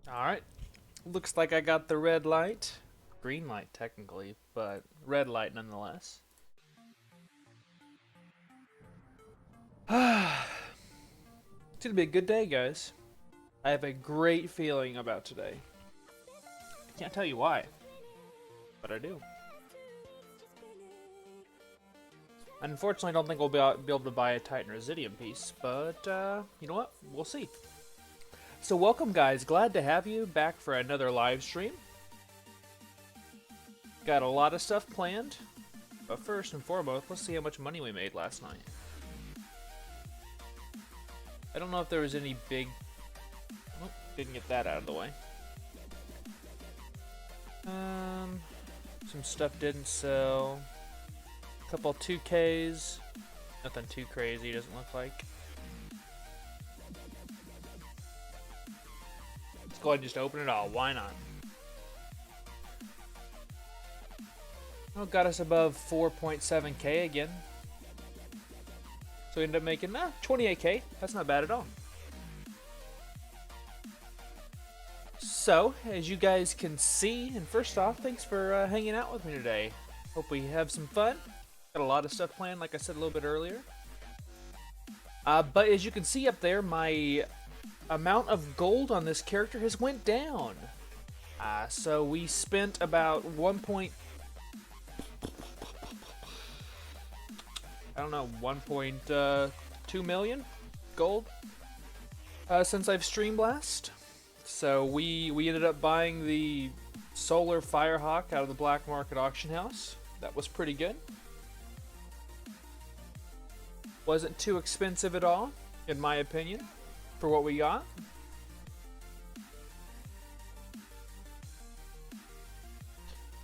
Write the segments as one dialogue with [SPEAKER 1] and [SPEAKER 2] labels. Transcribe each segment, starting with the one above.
[SPEAKER 1] Alright, looks like I got the red light. Green light, technically, but red light nonetheless. It's gonna be a good day, guys. I have a great feeling about today. I can't tell you why, but I do. Unfortunately, I don't think we'll be able to buy a Titan Residium piece, but you know what? We'll see. So welcome, guys. Glad to have you back for another live stream. Got a lot of stuff planned, but first and foremost, let's see how much money we made last night. I don't know if there was any big... Oh, didn't get that out of the way. Some stuff didn't sell. A couple 2Ks. Nothing too crazy, doesn't look like. Let's go ahead and just open it all. Why not? Oh, got us above 4.7K again. So we ended up making 28K. That's not bad at all. So, as you guys can see, and first off, thanks for hanging out with me today. Hope we have some fun. Got a lot of stuff planned, like I said a little bit earlier. But as you can see up there, my amount of gold on this character has went down. So we spent about 1.2 million gold since I've Stream Blast. So we ended up buying the Solar Firehawk out of the black market auction house. That was pretty good. Wasn't too expensive at all, in my opinion, for what we got.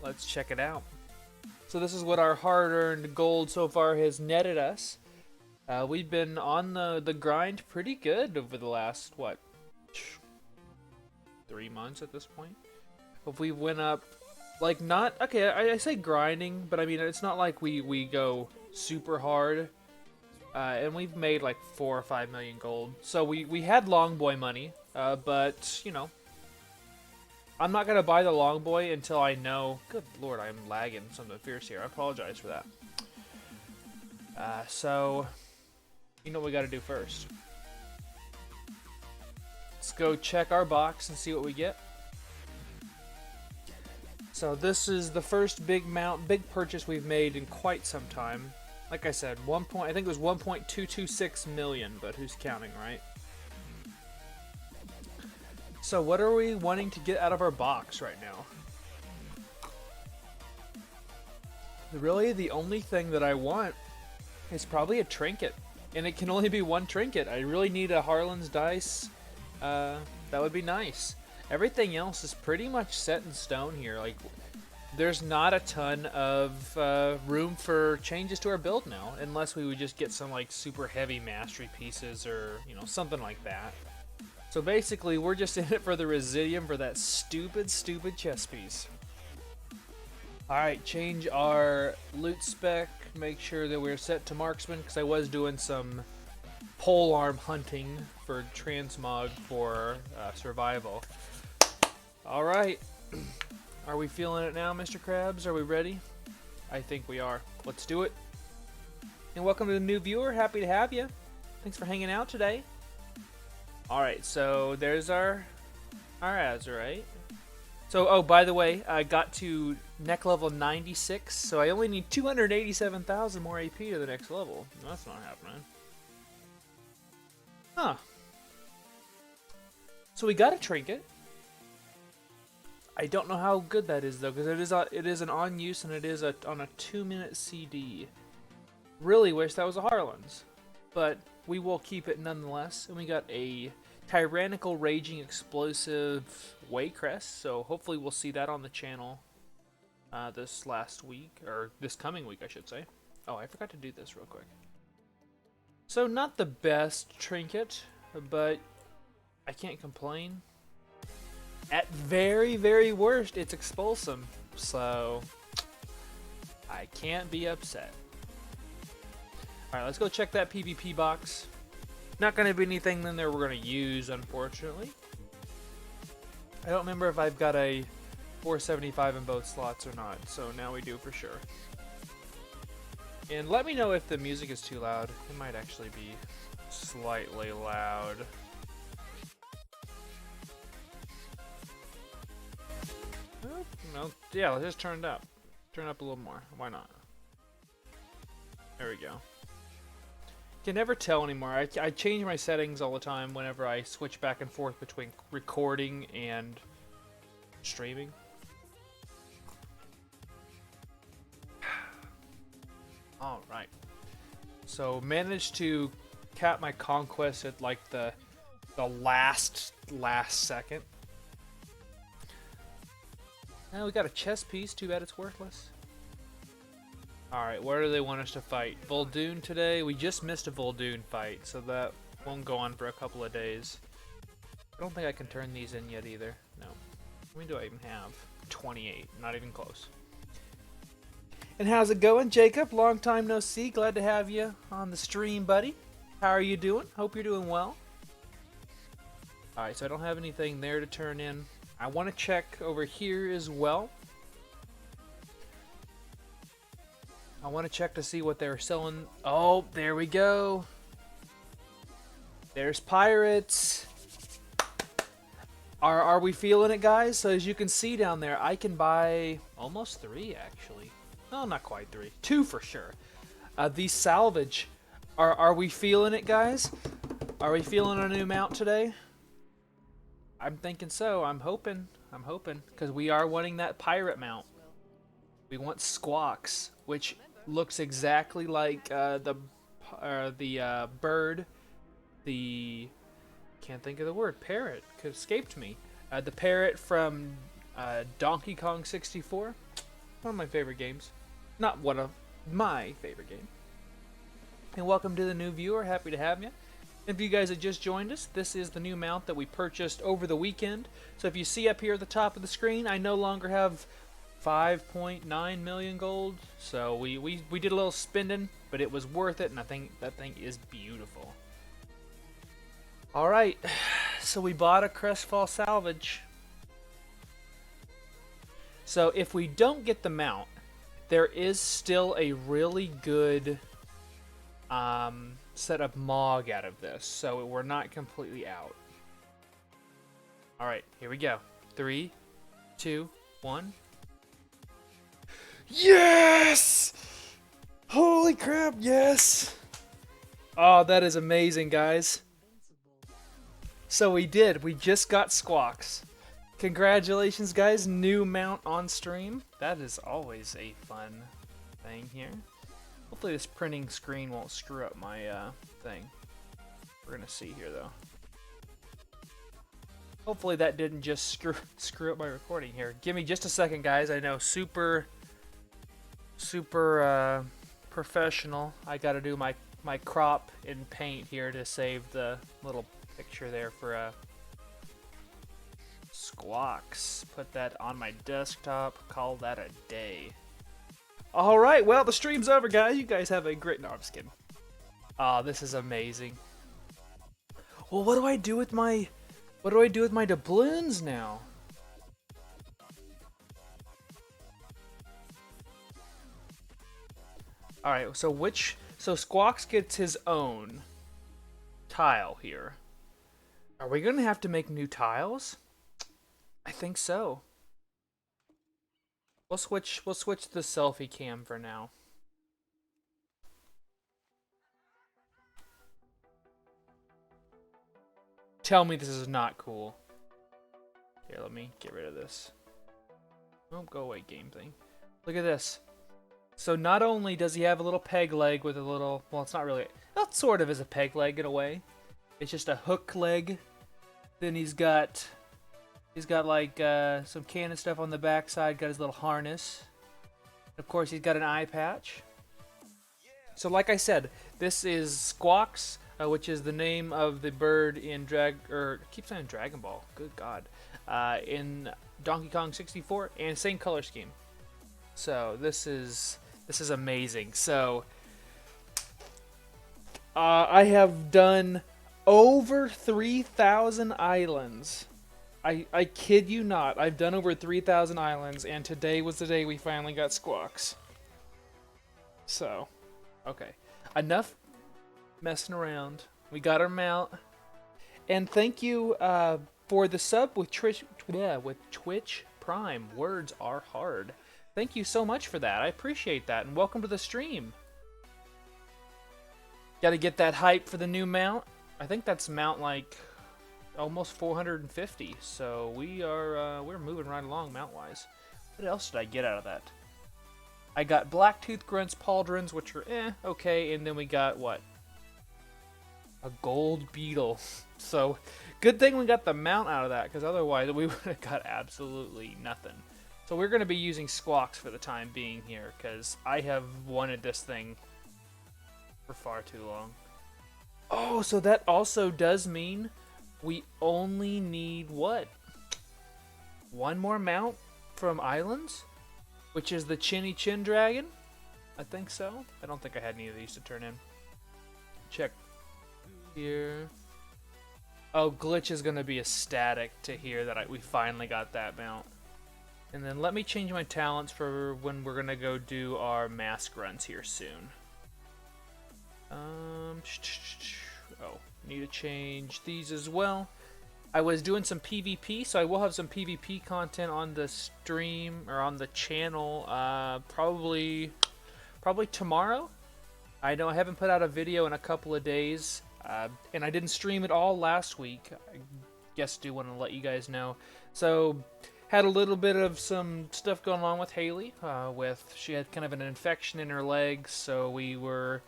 [SPEAKER 1] Let's check it out. So this is what our hard-earned gold so far has netted us. We've been on the grind pretty good over the last, what, 3 months at this point? If we went up, like not, okay, I say grinding, but I mean, it's not like we go super hard. And we've made like 4 or 5 million gold. So we had long boy money, but, you know, I'm not going to buy the long boy until I know... Good lord, I'm lagging something fierce here. I apologize for that. So, you know what we got to do first. Let's go check our box and see what we get. So this is the first big purchase we've made in quite some time. Like I said, I think it was 1.226 million, but who's counting, right? So what are we wanting to get out of our box right now? Really, the only thing that I want is probably a trinket. And it can only be one trinket. I really need a Harlan's dice. That would be nice. Everything else is pretty much set in stone here. Like, there's not a ton of room for changes to our build now, unless we would just get some like super heavy mastery pieces or, you know, something like that. So basically, we're just in it for the Residium for that stupid chest piece. Alright, change our loot spec, make sure that we're set to marksman, because I was doing some polearm hunting for transmog for survival. Alright, are we feeling it now, Mr. Krabs? Are we ready? I think we are. Let's do it. And welcome to the new viewer, happy to have you. Thanks for hanging out today. Alright, so there's our Azerite. So, oh, by the way, I got to neck level 96, so I only need 287,000 more AP to the next level. No, that's not happening. Huh. So we got a trinket. I don't know how good that is, though, because it is an on-use and it is on a 2-minute CD. Really wish that was a Harlan's. But we will keep it nonetheless. And we got a Tyrannical Raging Explosive Waycrest, so hopefully we'll see that on the channel this last week, or this coming week, I should say. Oh, I forgot to do this real quick. So not the best trinket, but I can't complain. At very worst, it's Expulsum, so I can't be upset. Alright, let's go check that PvP box. Not going to be anything in there we're going to use, unfortunately. I don't remember if I've got a 475 in both slots or not, so now we do for sure. And let me know if the music is too loud. It might actually be slightly loud. No, yeah, let's just turn it up. Turn it up a little more. Why not? There we go. Can never tell anymore. I change my settings all the time whenever I switch back and forth between recording and streaming. All right. So managed to cap my conquest at like the last second. Now we got a chess piece. Too bad it's worthless. Alright, where do they want us to fight? Uldum today? We just missed a Uldum fight, so that won't go on for a couple of days. I don't think I can turn these in yet either. No. How many do I even have? 28. Not even close. And how's it going, Jacob? Long time no see. Glad to have you on the stream, buddy. How are you doing? Hope you're doing well. Alright, so I don't have anything there to turn in. I want to check over here as well. I want to check to see what they're selling. Oh, there we go. There's pirates. Are we feeling it, guys? So as you can see down there, I can buy almost 3 actually. No, not quite 3. 2 for sure. These salvage. Are we feeling it, guys? Are we feeling a new mount today? I'm thinking so. I'm hoping. Because we are wanting that pirate mount. We want Squawks, which looks exactly like the bird. The... Can't think of the word. Parrot. Could escaped me. The parrot from Donkey Kong 64. One of my favorite games. Not one of my favorite games. And welcome to the new viewer. Happy to have you. If you guys have just joined us, this is the new mount that we purchased over the weekend. So if you see up here at the top of the screen, I no longer have 5.9 million gold. So we did a little spending, but it was worth it, and I think that thing is beautiful. Alright, so we bought a Crestfall salvage. So if we don't get the mount, there is still a really good set of Mog out of this, so we're not completely out. Alright, here we go. 3, 2, 1. Yes! Holy crap, yes! Oh, that is amazing, guys. So we did. We just got Squawks. Congratulations, guys. New mount on stream. That is always a fun thing here. Hopefully this printing screen won't screw up my thing. We're going to see here, though. Hopefully that didn't just screw up my recording here. Give me just a second, guys. I know super professional. I got to do my crop in paint here to save the little picture there for Squawks. Put that on my desktop. Call that a day. Alright, well, the stream's over, guys. You guys have a great... No, I'm just kidding. Oh, this is amazing. Well, what do I do with my... What do I do with my doubloons now? Alright, so Squawks gets his own tile here. Are we gonna have to make new tiles? I think so. We'll switch the selfie cam for now. Tell me this is not cool. Here, let me get rid of this. Oh, go away, game thing. Look at this. So not only does he have a little peg leg with a little... Well, it's not really... That sort of is a peg leg in a way. It's just a hook leg. Then he's got like some cannon stuff on the backside. Got his little harness. Of course, he's got an eye patch. So like I said, this is Squawks, which is the name of the bird in I keep saying Dragon Ball. Good God. In Donkey Kong 64, and same color scheme. So this is amazing. So I have done over 3,000 islands. I kid you not. I've done over 3,000 islands, and today was the day we finally got squawks. So, okay. Enough messing around. We got our mount. And thank you for the sub with Twitch Prime. Words are hard. Thank you so much for that. I appreciate that. And welcome to the stream. Got to get that hype for the new mount. I think that's mount like almost 450. So we're moving right along mount wise. What else did I get out of that? I got Blacktooth Grunts Pauldrons, which are okay, and then we got what? A gold beetle. So good thing we got the mount out of that, because otherwise we would have got absolutely nothing. So we're going to be using squawks for the time being here, because I have wanted this thing for far too long. Oh, so that also does mean we only need what? One more mount from Islands? Which is the Chinny Chin Dragon? I think so. I don't think I had any of these to turn in. Check here. Oh, Glitch is going to be ecstatic to hear that we finally got that mount. And then let me change my talents for when we're going to go do our mask runs here soon. Oh, need to change these as well. I was doing some PvP, so I will have some PvP content on the stream or on the channel probably tomorrow. I know I haven't put out a video in a couple of days, and I didn't stream it all last week. I guess do want to let you guys know. So had a little bit of some stuff going on with Haley. She had kind of an infection in her legs, so we were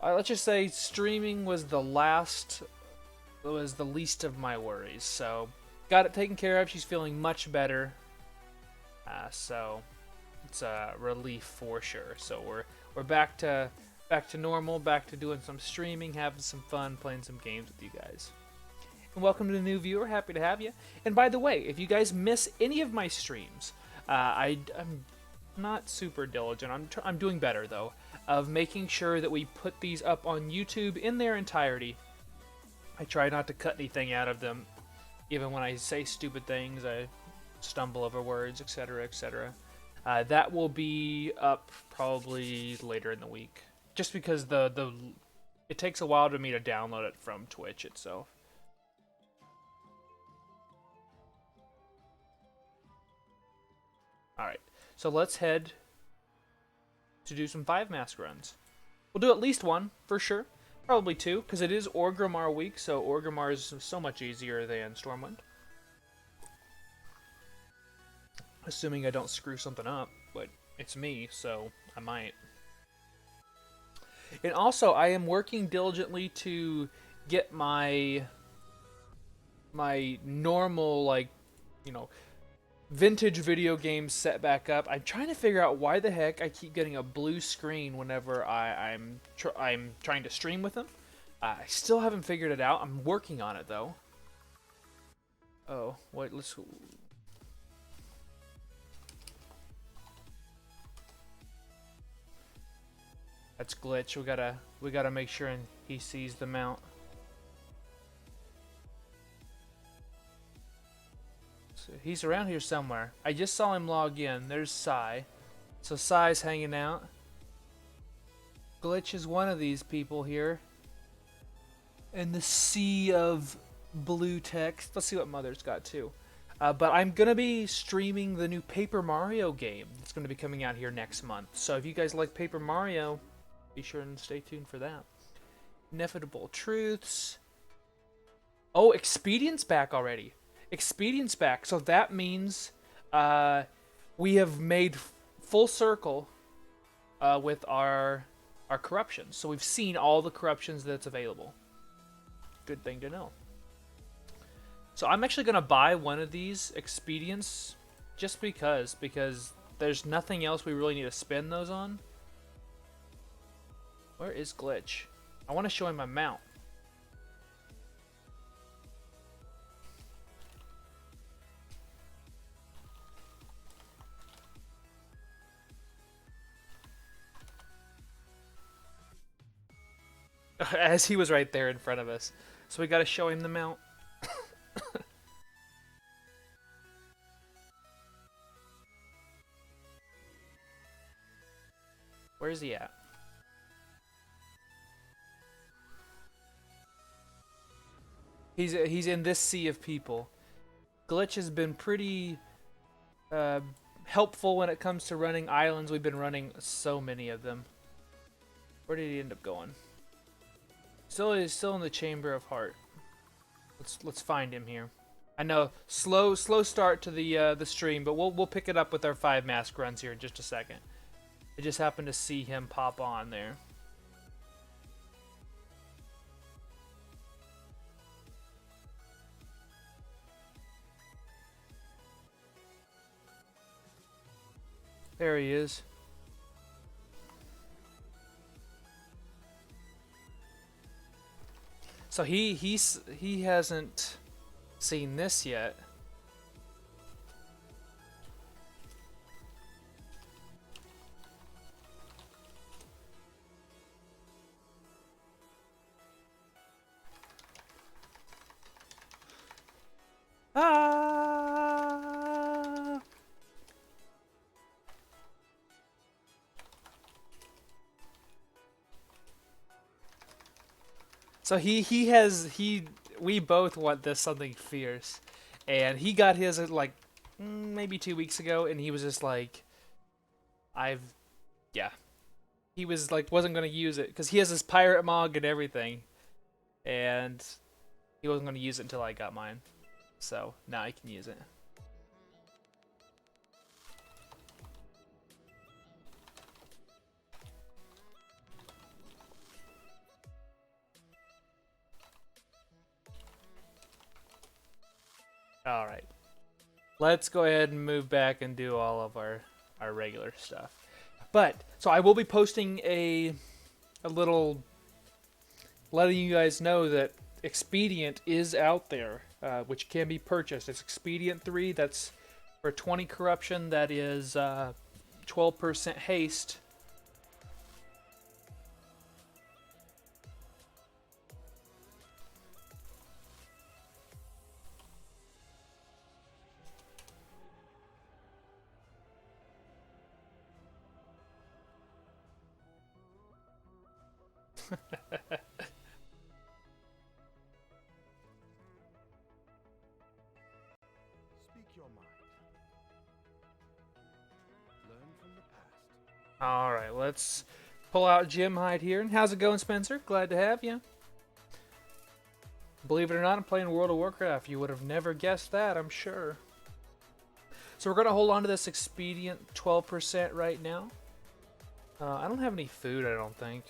[SPEAKER 1] let's just say streaming was the least of my worries. So got it taken care of. She's feeling much better. So it's a relief for sure. So we're back to normal, back to doing some streaming, having some fun, playing some games with you guys. And welcome to the new viewer. Happy to have you. And by the way, if you guys miss any of my streams, I'm not super diligent. I'm doing better though, of making sure that we put these up on YouTube in their entirety. I try not to cut anything out of them. Even when I say stupid things, I stumble over words, etc., etc. That will be up probably later in the week, just because it takes a while for me to download it from Twitch itself. All right, so let's head to do some 5 mask runs. We'll do at least one for sure. Probably 2, because it is Orgrimmar week, so Orgrimmar is so much easier than Stormwind. Assuming I don't screw something up, but it's me, so I might. And also, I am working diligently to get my normal, vintage video games set back up. I'm trying to figure out why the heck I keep getting a blue screen whenever I'm trying to stream with them. I still haven't figured it out. I'm working on it though. Oh, wait, let's. That's Glitch. We gotta make sure he sees the mount. He's around here somewhere. I just saw him log in. There's Sai. So Sai's hanging out. Glitch is one of these people here. In the sea of blue text. Let's see what Mother's got too. But I'm going to be streaming the new Paper Mario game. It's going to be coming out here next month. So if you guys like Paper Mario, be sure and stay tuned for that. Inevitable Truths. Oh, Expedient's back already. Expedient's back, so that means we have made full circle with our corruptions. So we've seen all the corruptions that's available. Good thing to know. So I'm actually going to buy one of these Expedients just because there's nothing else we really need to spend those on. Where is Glitch? I want to show him my mount. As he was right there in front of us. So we gotta show him the mount. Where's he at? He's in this sea of people. Glitch has been pretty helpful when it comes to running islands. We've been running so many of them. Where did he end up going? He's still in the Chamber of Heart. Let's find him here. I know, slow start to the stream, but we'll pick it up with our 5 mask runs here in just a second. I just happened to see him pop on there. There he is. So he hasn't seen this yet. Ah! So we both want this something fierce, and he got his like maybe 2 weeks ago, and he was just like, yeah, he was like wasn't gonna use it because he has his pirate mog and everything, and he wasn't gonna use it until I got mine. So now I can use it. All right, let's go ahead and move back and do all of our regular stuff. But so I will be posting a little letting you guys know that Expedient is out there, which can be purchased. It's Expedient 3. That's for 20 corruption. That is 12% haste. All right, let's pull out Jim Hyde here. And how's it going, Spencer? Glad to have you. Believe it or not, I'm playing World of Warcraft. You would have never guessed that, I'm sure. So we're going to hold on to this Expedient 12% right now. I don't have any food, I don't think.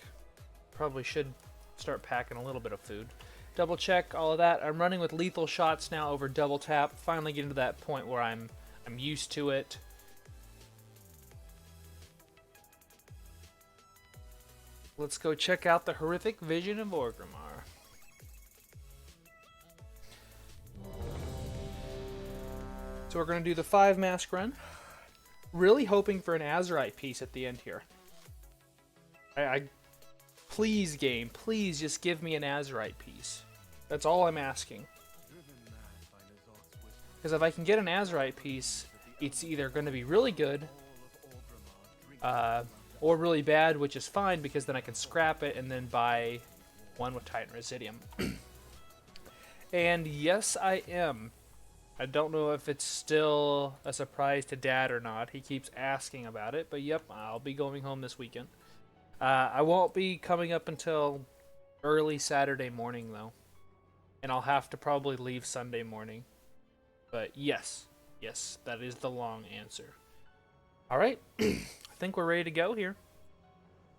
[SPEAKER 1] Probably should start packing a little bit of food. Double check all of that. I'm running with lethal shots now over double tap. Finally getting to that point where I'm used to it. Let's go check out the horrific vision of Orgrimmar. So we're going to do the 5 mask run. Really hoping for an Azerite piece at the end here. Please, game, please just give me an Azerite piece. That's all I'm asking. Because if I can get an Azerite piece, it's either going to be really good, or really bad, which is fine because then I can scrap it and then buy one with Titan Residium. And yes, I am. I don't know if it's still a surprise to Dad or not. He keeps asking about it, but yep, I'll be going home this weekend. I won't be coming up until early Saturday morning, though. And I'll have to probably leave Sunday morning. But yes, that is the long answer. All right, I think we're ready to go here.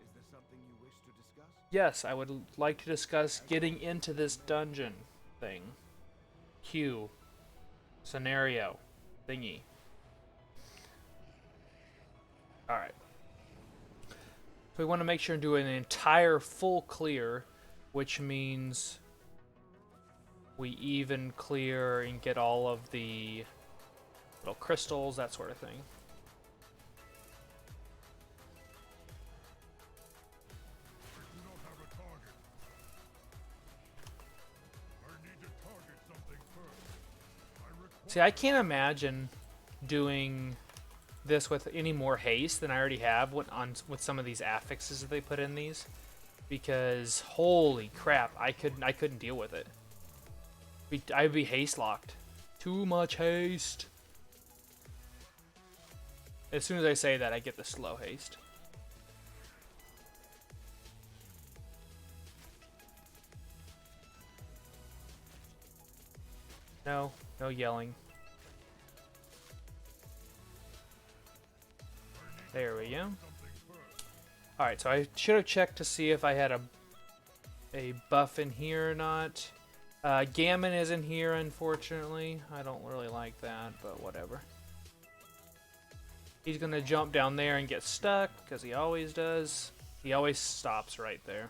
[SPEAKER 2] Is there something you wish to discuss?
[SPEAKER 1] Yes, I would like to discuss getting into this dungeon thing. Queue. Scenario. Thingy. Alright. So we want to make sure to do an entire full clear, which means we even clear and get all of the little crystals, that sort of thing. See, I can't imagine doing this with any more haste than I already have with some of these affixes that they put in these, because holy crap, I couldn't deal with it. I'd be haste locked. Too much haste. As soon as I say that, I get the slow haste. No yelling. There we go. Alright, so I should have checked to see if I had a buff in here or not. Gammon is in here, unfortunately. I don't really like that, but whatever. He's gonna jump down there and get stuck, because he always does. He always stops right there.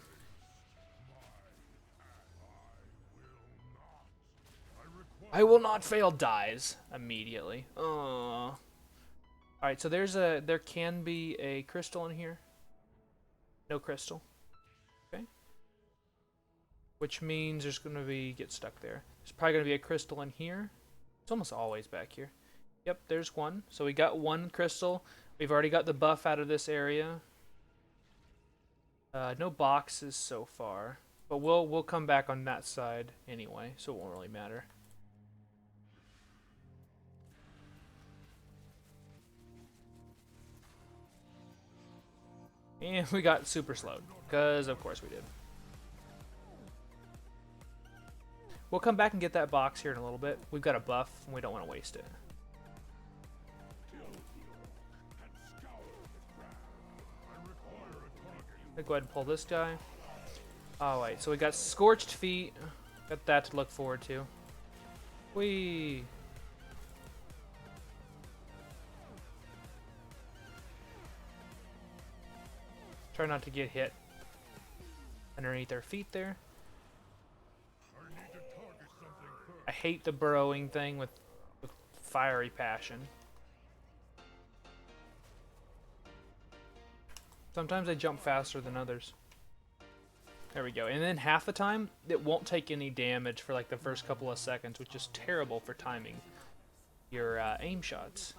[SPEAKER 1] I will not fail, dies immediately. Alright, so there can be a crystal in here. No crystal. Okay. Which means there's gonna be get stuck there. There's probably gonna be a crystal in here. It's almost always back here. Yep, there's one. So we got one crystal. We've already got the buff out of this area. No boxes so far, but we'll come back on that side anyway, so it won't really matter. And we got super slowed, because of course we did. We'll come back and get that box here in a little bit. We've got a buff, and we don't want to waste it. I'll go ahead and pull this guy. Alright, so we got Scorched Feet. Got that to look forward to. Whee! Try not to get hit underneath their feet there. I hate the burrowing thing with fiery passion. Sometimes I jump faster than others. There we go. And then half the time, it won't take any damage for like the first couple of seconds, which is terrible for timing your aim shots.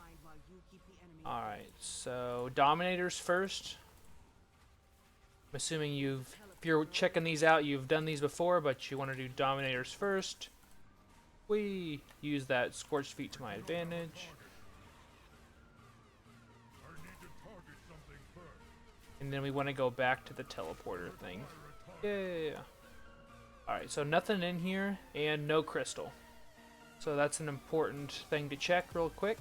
[SPEAKER 1] Alright, so Dominators first. I'm assuming if you're checking these out, you've done these before, but you want to do Dominators first. We use that Scorched Feet to my advantage. And then we want to go back to the teleporter thing. Yeah. Alright, so nothing in here and no crystal. So that's an important thing to check real quick.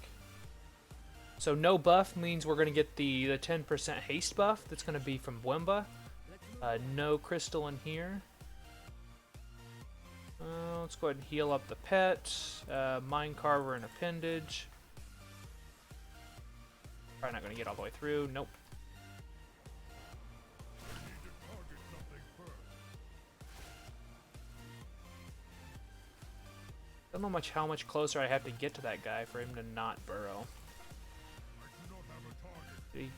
[SPEAKER 1] So no buff means we're going to get the 10% haste buff that's going to be from Wimba. No crystal in here. Let's go ahead and heal up the pet. Mine Carver and Appendage. Probably not going to get all the way through. Nope. Don't know how much closer I have to get to that guy for him to not burrow.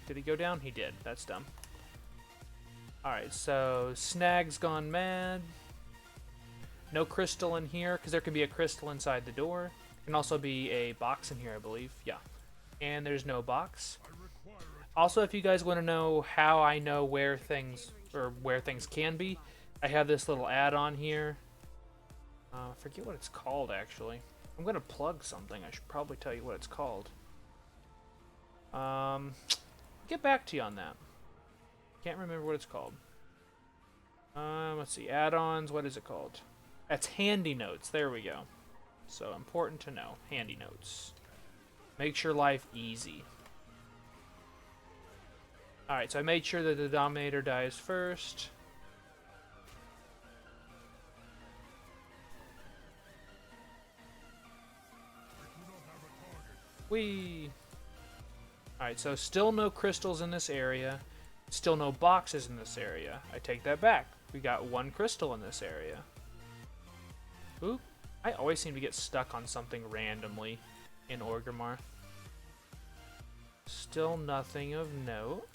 [SPEAKER 1] Did he go down? He did. That's dumb. Alright, so Snag's gone mad. No crystal in here, because there could be a crystal inside the door. There can also be a box in here, I believe. Yeah. And there's no box. Also, if you guys want to know how I know where things can be, I have this little add-on here. Forget what it's called, actually. I'm going to plug something. I should probably tell you what it's called. Get back to you on that. Can't remember what it's called. Let's see. Add-ons. What is it called? That's Handy Notes. There we go. So, important to know. Handy Notes. Makes your life easy. Alright, so I made sure that the Dominator dies first. Whee! Alright, so still no crystals in this area. Still no boxes in this area. I take that back. We got one crystal in this area. Oop. I always seem to get stuck on something randomly in Orgrimmar. Still nothing of note.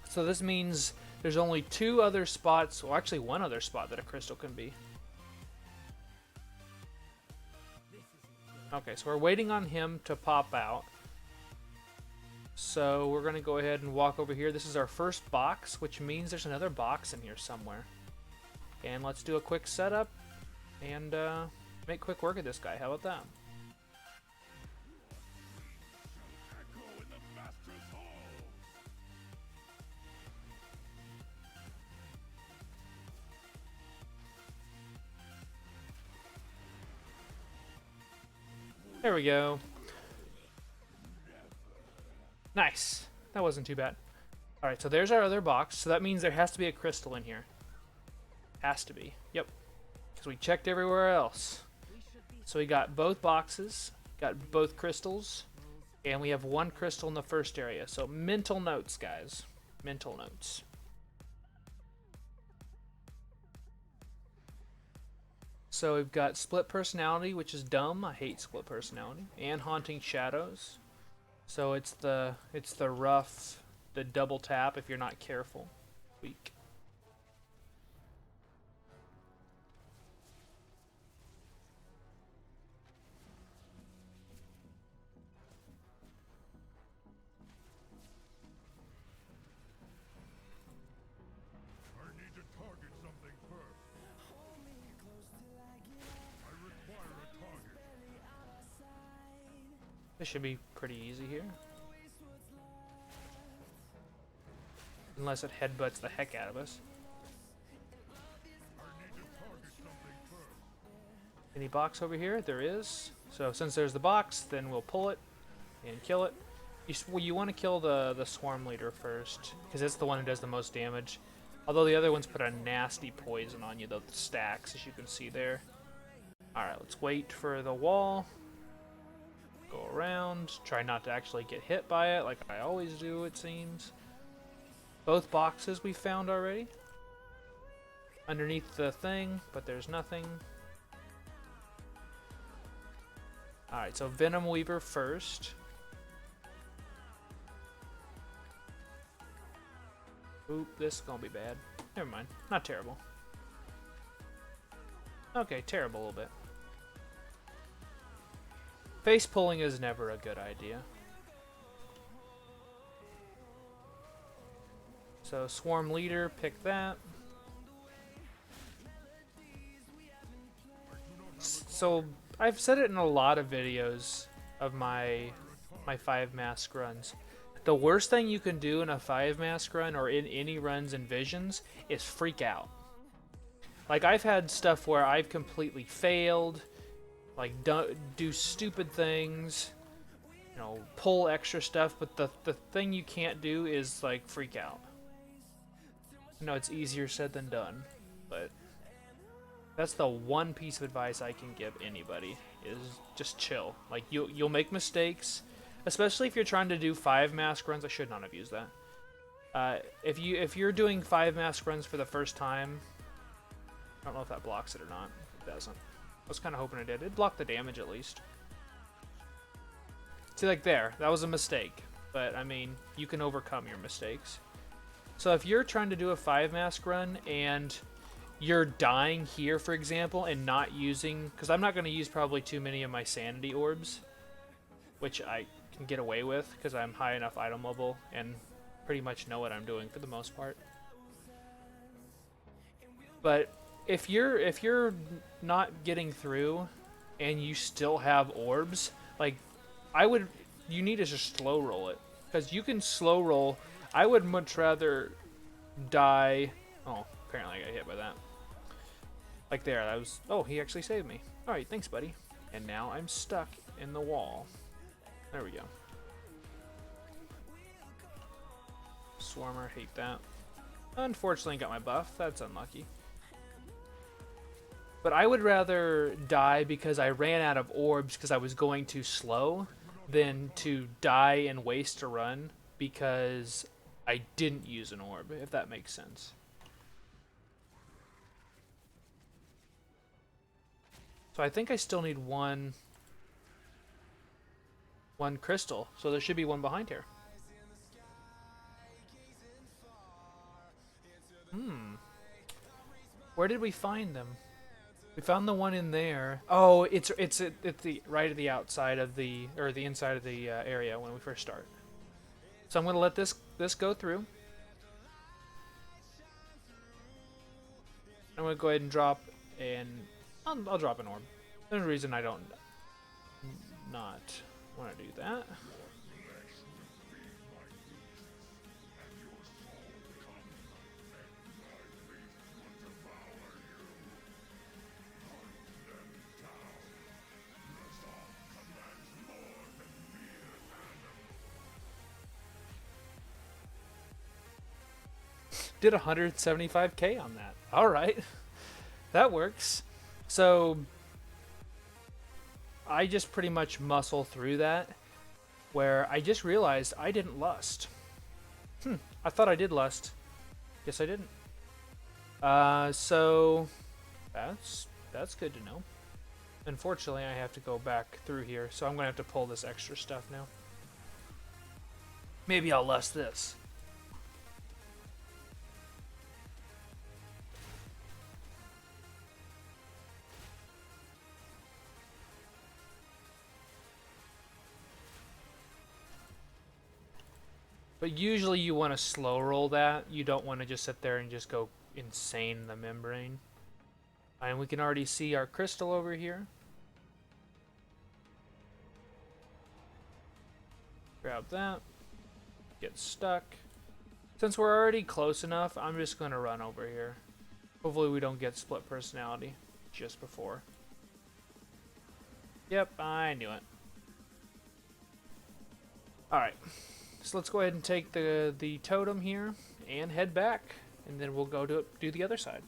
[SPEAKER 1] So this means there's only two other spots, well actually one other spot that a crystal can be. Okay, so we're waiting on him to pop out. So we're going to go ahead and walk over here. This is our first box, which means there's another box in here somewhere. And let's do a quick setup and make quick work of this guy. How about that? There we go. Nice. That wasn't too bad. Alright, so there's our other box. So that means there has to be a crystal in here. Has to be. Yep. Because we checked everywhere else. So we got both boxes, got both crystals, and we have one crystal in the first area. So mental notes, guys. Mental notes. So we've got split personality, which is dumb. I hate split personality. And haunting shadows. So it's the rough, the double tap if you're not careful. Weak. This should be pretty easy here. Unless it headbutts the heck out of us. Any box over here? There is. So since there's the box, then we'll pull it and kill it. You want to kill the swarm leader first, because it's the one who does the most damage. Although the other ones put a nasty poison on you, the stacks, as you can see there. Alright, let's wait for the wall. Go around, try not to actually get hit by it like I always do, it seems. Both boxes we found already. Underneath the thing, but there's nothing. Alright, so Venom Weaver first. Oop, this is gonna be bad. Never mind, not terrible. Okay, terrible a little bit. Face pulling is never a good idea. So Swarm Leader, pick that. So I've said it in a lot of videos of my 5-mask runs. The worst thing you can do in a 5-mask run or in any runs and visions is freak out. Like I've had stuff where I've completely failed. Like, do stupid things, you know, pull extra stuff, but the thing you can't do is, like, freak out. I know it's easier said than done, but that's the one piece of advice I can give anybody, is just chill. Like, you'll make mistakes, especially if you're trying to do 5-mask runs. I should not have used that. If you're doing 5-mask runs for the first time, I don't know if that blocks it or not. It doesn't. I was kind of hoping it did. It blocked the damage at least. See, like there, that was a mistake. But, I mean, you can overcome your mistakes. So if you're trying to do a 5-mask run and you're dying here, for example, and not using... Because I'm not going to use probably too many of my sanity orbs, which I can get away with because I'm high enough item level and pretty much know what I'm doing for the most part. But if you're not getting through and you still have orbs, like you need to just slow roll it, because you can slow roll. I would much rather die. Oh, apparently I got hit by that. Like there, that was. Oh, he actually saved me. All right, thanks, buddy. And now I'm stuck in the wall. There we go. Swarmer, hate that. Unfortunately, got my buff. That's unlucky. But I would rather die because I ran out of orbs because I was going too slow than to die and waste a run because I didn't use an orb, if that makes sense. So I think I still need one crystal, so there should be one behind here. Where did we find them? We found the one in there. Oh, it's the right at the outside of the, or the inside of the area when we first start. So I'm going to let this go through. I'm going to go ahead and drop I'll drop an orb. There's a reason I don't not want to do that. Did 175k on that. All right, that works. So I just pretty much muscle through that, where I just realized I didn't lust. I thought I did lust. Guess I didn't. So that's good to know. Unfortunately, I have to go back through here, so I'm gonna have to pull this extra stuff now. Maybe I'll lust this. But usually you want to slow roll that. You don't want to just sit there and just go insane in the membrane. And we can already see our crystal over here. Grab that. Get stuck. Since we're already close enough, I'm just going to run over here. Hopefully we don't get split personality just before. Yep, I knew it. Alright. So let's go ahead and take the totem here and head back, and then we'll go do the other side.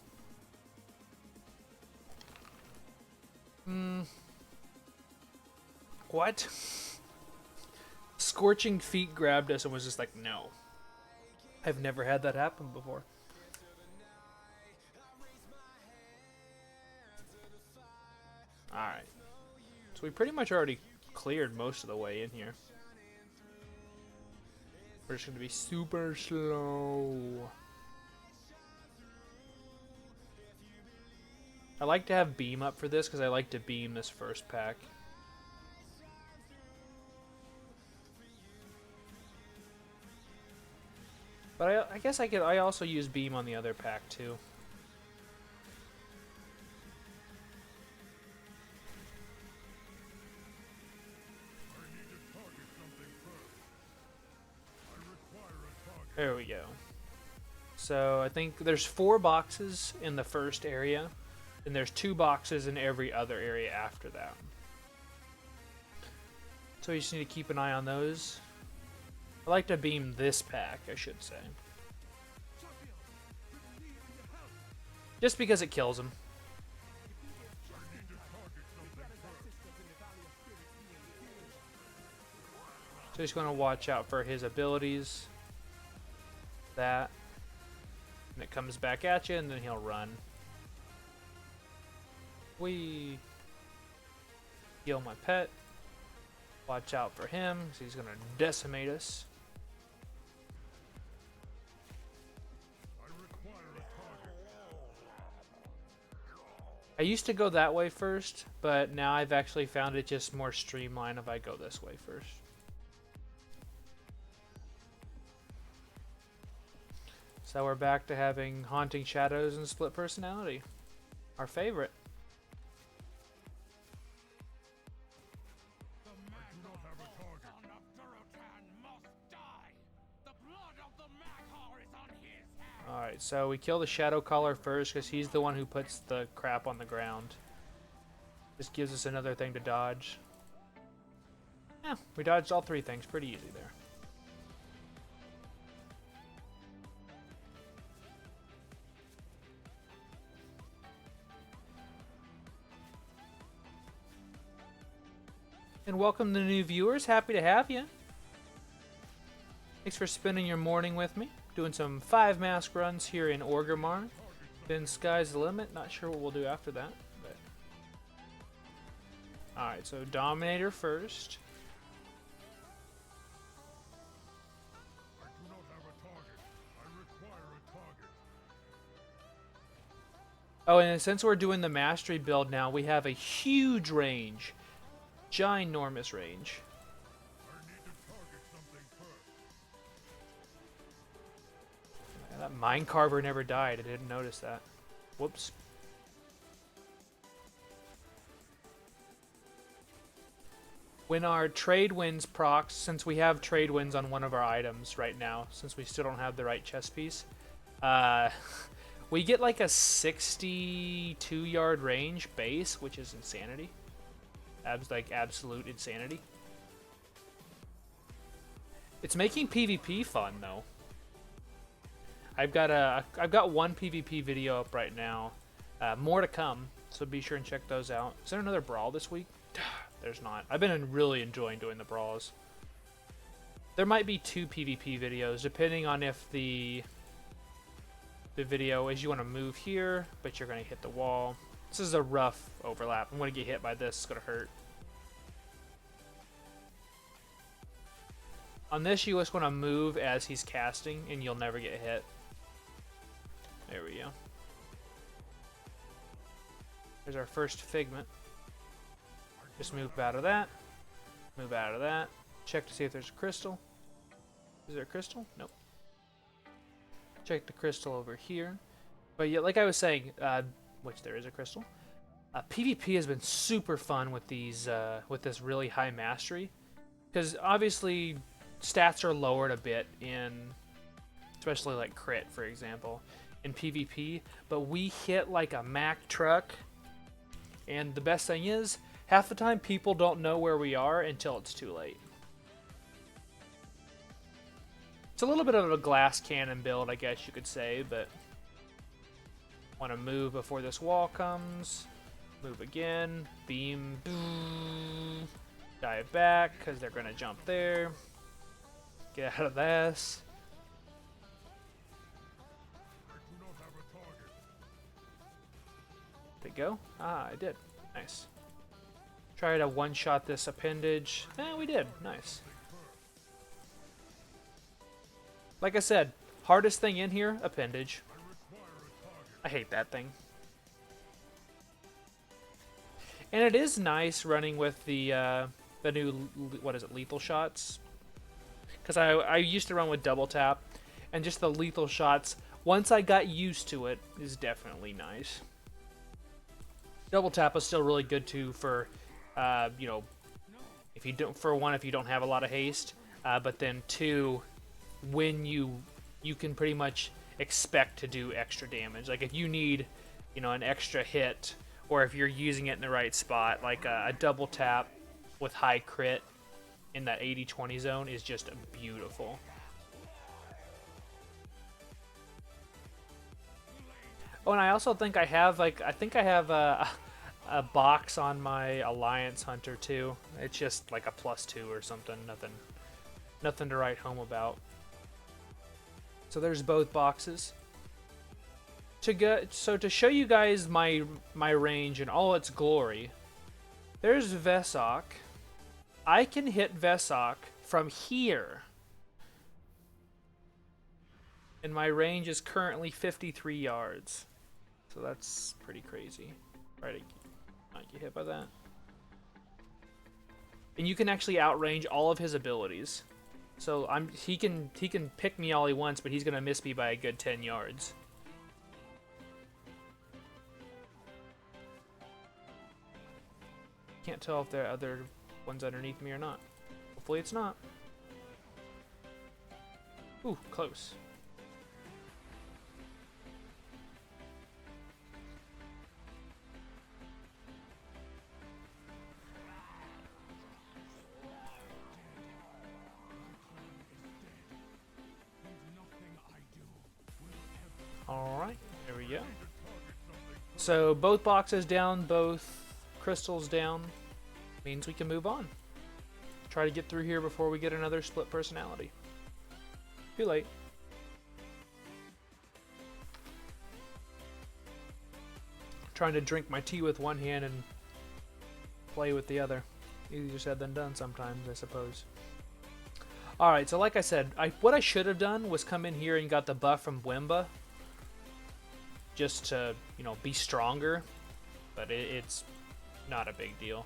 [SPEAKER 1] What? Scorching Feet grabbed us and was just like, no. I've never had that happen before. Alright. So we pretty much already cleared most of the way in here. We're just going to be super slow. I like to have beam up for this because I like to beam this first pack. But I guess I also use beam on the other pack too. There we go. So I think there's 4 boxes in the first area, and there's 2 boxes in every other area after that. So you just need to keep an eye on those. I like to beam this pack, I should say. Just because it kills him. So just going to watch out for his abilities. That. And it comes back at you, and then he'll run. We heal my pet. Watch out for him, because he's going to decimate us. I used to go that way first, but now I've actually found it just more streamlined if I go this way first. So we're back to having Haunting Shadows and Split Personality. Our favorite. Alright, so we kill the Shadow Caller first because he's the one who puts the crap on the ground. This gives us another thing to dodge. Yeah, we dodged all 3 things pretty easy there. And welcome the new viewers. Happy to have you. Thanks for spending your morning with me. Doing some 5 mask runs here in Orgrimmar. Then sky's the limit. Not sure what we'll do after that. But alright, so Dominator first.
[SPEAKER 2] I do not have a target. I require a target.
[SPEAKER 1] Oh, and since we're doing the Mastery build now, we have a huge range. Ginormous range.
[SPEAKER 2] I need to target something first.
[SPEAKER 1] That Mine Carver never died. I didn't notice that. Whoops. When our trade winds procs, since we have trade winds on one of our items right now, since we still don't have the right chest piece, we get like a 62-yard range base, which is insanity. Like absolute insanity. It's making PvP fun though. I've got one PvP video up right now. More to come, so be sure and check those out. Is there another brawl this week? There's not. I've been really enjoying doing the brawls. There might be 2 PvP videos, depending on if the video is you want to move here, but you're going to hit the wall. This is a rough overlap. I'm going to get hit by this. It's going to hurt. On this, you just want to move as he's casting, and you'll never get hit. There we go. There's our first Figment. Just move out of that. Move out of that. Check to see if there's a crystal. Is there a crystal? Nope. Check the crystal over here. But yeah, like I was saying, which there is a crystal. PvP has been super fun with these, with this really high mastery, because obviously stats are lowered a bit in, especially like crit, for example, in PvP. But we hit like a Mack truck, and the best thing is, half the time people don't know where we are until it's too late. It's a little bit of a glass cannon build, I guess you could say, but want to move before this wall comes. Move again. Beam. Dive back, because they're going to jump there. Get out of this. Did it go? Ah, I did. Nice. Try to one-shot this appendage. We did. Nice. Like I said, hardest thing in here, appendage. I hate that thing. And it is nice running with the new, what is it, lethal shots? Because I used to run with double tap, and just the lethal shots, once I got used to it, is definitely nice. Double tap is still really good too for, you know, if you don't, for one, if you don't have a lot of haste, but then 2, when you can pretty much expect to do extra damage. Like if you need, you know, an extra hit, or if you're using it in the right spot, like a double tap with high crit in that 80-20 zone is just beautiful. Oh, and I also think I have a box on my Alliance Hunter too. It's just like a +2 or something. Nothing to write home about. So there's both boxes. So to show you guys my range in all its glory, there's Vesok. I can hit Vesok from here. And my range is currently 53 yards. So that's pretty crazy. Right, I get hit by that. And you can actually outrange all of his abilities. So he can pick me all he wants, but he's gonna miss me by a good 10 yards. Can't tell if there are other ones underneath me or not. Hopefully it's not. Ooh, close. Alright, there we go. So both boxes down, both crystals down, means we can move on. Try to get through here before we get another split personality. Too late. Trying to drink my tea with one hand and play with the other. Easier said than done sometimes, I suppose. Alright, so like I said, what I should have done was come in here and got the buff from Wimba. Just to, you know, be stronger. But it's not a big deal.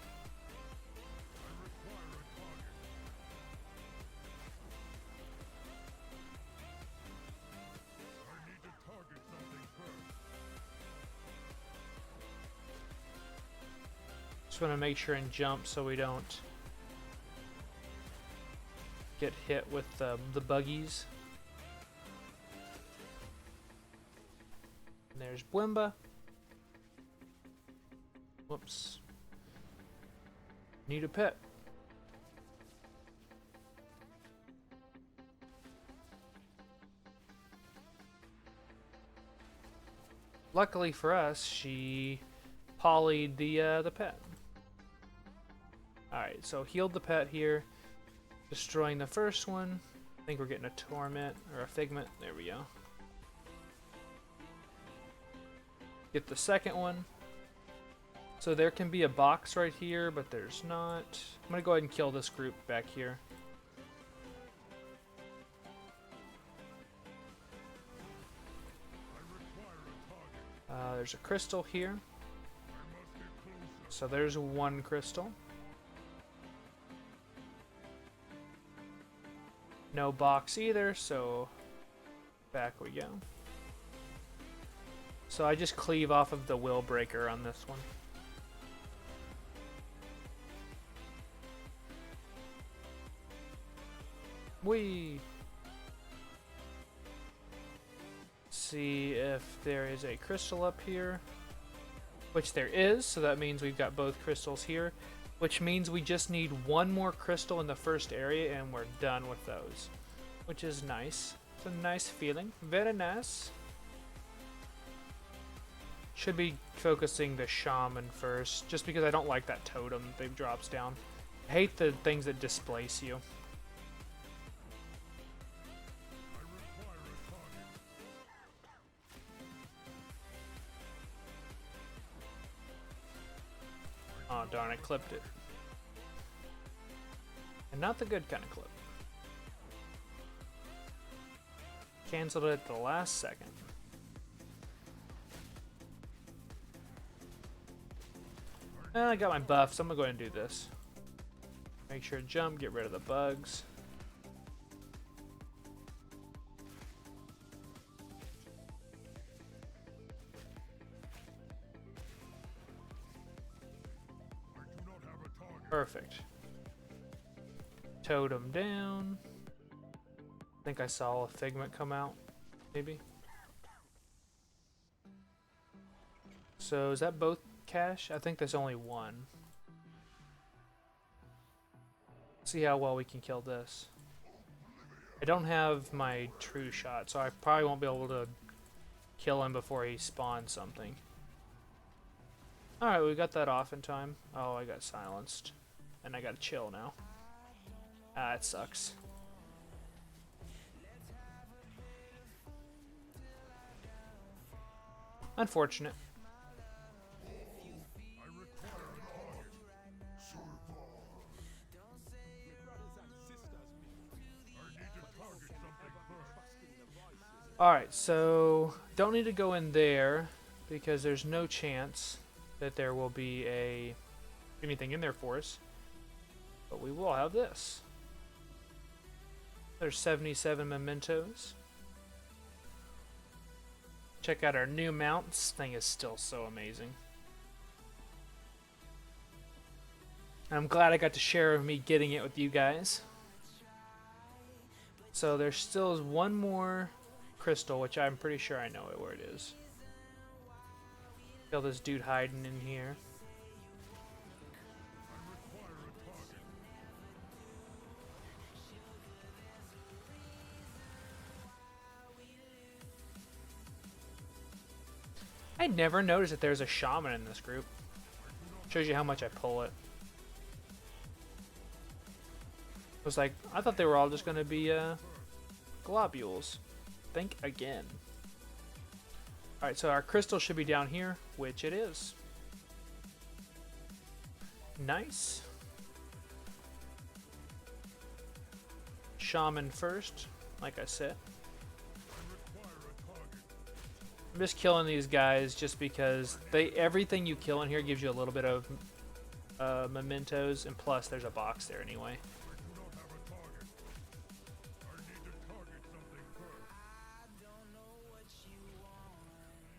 [SPEAKER 1] Just want to make sure and jump so we don't get hit with the buggies. And there's Bwimba. Whoops. Need a pet. Luckily for us, she polyed the pet. Alright, so healed the pet here. Destroying the first one. I think we're getting a torment or a figment. There we go. Get the second one. So there can be a box right here, but there's not. I'm gonna go ahead and kill this group back here. There's a crystal here. So there's one crystal. No box either, so back we go. So I just cleave off of the will breaker on this one. Whee! See if there is a crystal up here, which there is, so that means we've got both crystals here, which means we just need one more crystal in the first area and we're done with those, which is nice. It's a nice feeling. Very nice. Should be focusing the shaman first, just because I don't like that totem that drops down. I hate the things that displace you. Oh darn, I clipped it. And not the good kind of clip. Cancelled it at the last second. And I got my buff, so I'm gonna go ahead and do this. Make sure to jump, get rid of the bugs. Perfect. Totem down. I think I saw a figment come out, maybe. So is that both cash? I think there's only one. See how well we can kill this. I don't have my true shot, so I probably won't be able to kill him before he spawns something. Alright, we got that off in time. Oh, I got silenced. And I gotta chill now. Ah, it sucks. Unfortunate. Alright, so don't need to go in there because there's no chance that there will be anything in there for us. But we will have this. There's 77 mementos. Check out our new mount. This thing is still so amazing. I'm glad I got to share me getting it with you guys. So there still is one more crystal, which I'm pretty sure I know where it is. Feel this dude hiding in here. I never noticed that there's a shaman in this group. Shows you how much I pull it. It was like, I thought they were all just going to be globules. Think again. Alright, so our crystal should be down here, which it is. Nice. Shaman first, like I said. I'm just killing these guys just because everything you kill in here gives you a little bit of mementos, and plus there's a box there anyway.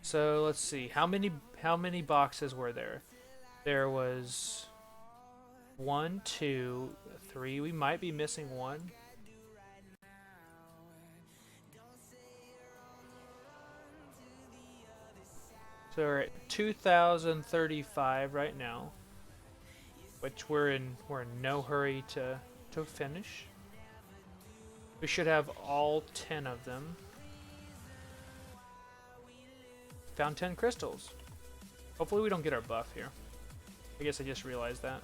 [SPEAKER 1] So let's see, how many boxes were there? There was 1, 2, 3. We might be missing one. So we're at 2,035 right now, which we're in no hurry to finish. We should have all 10 of them. Found 10 crystals. Hopefully we don't get our buff here. I guess I just realized that.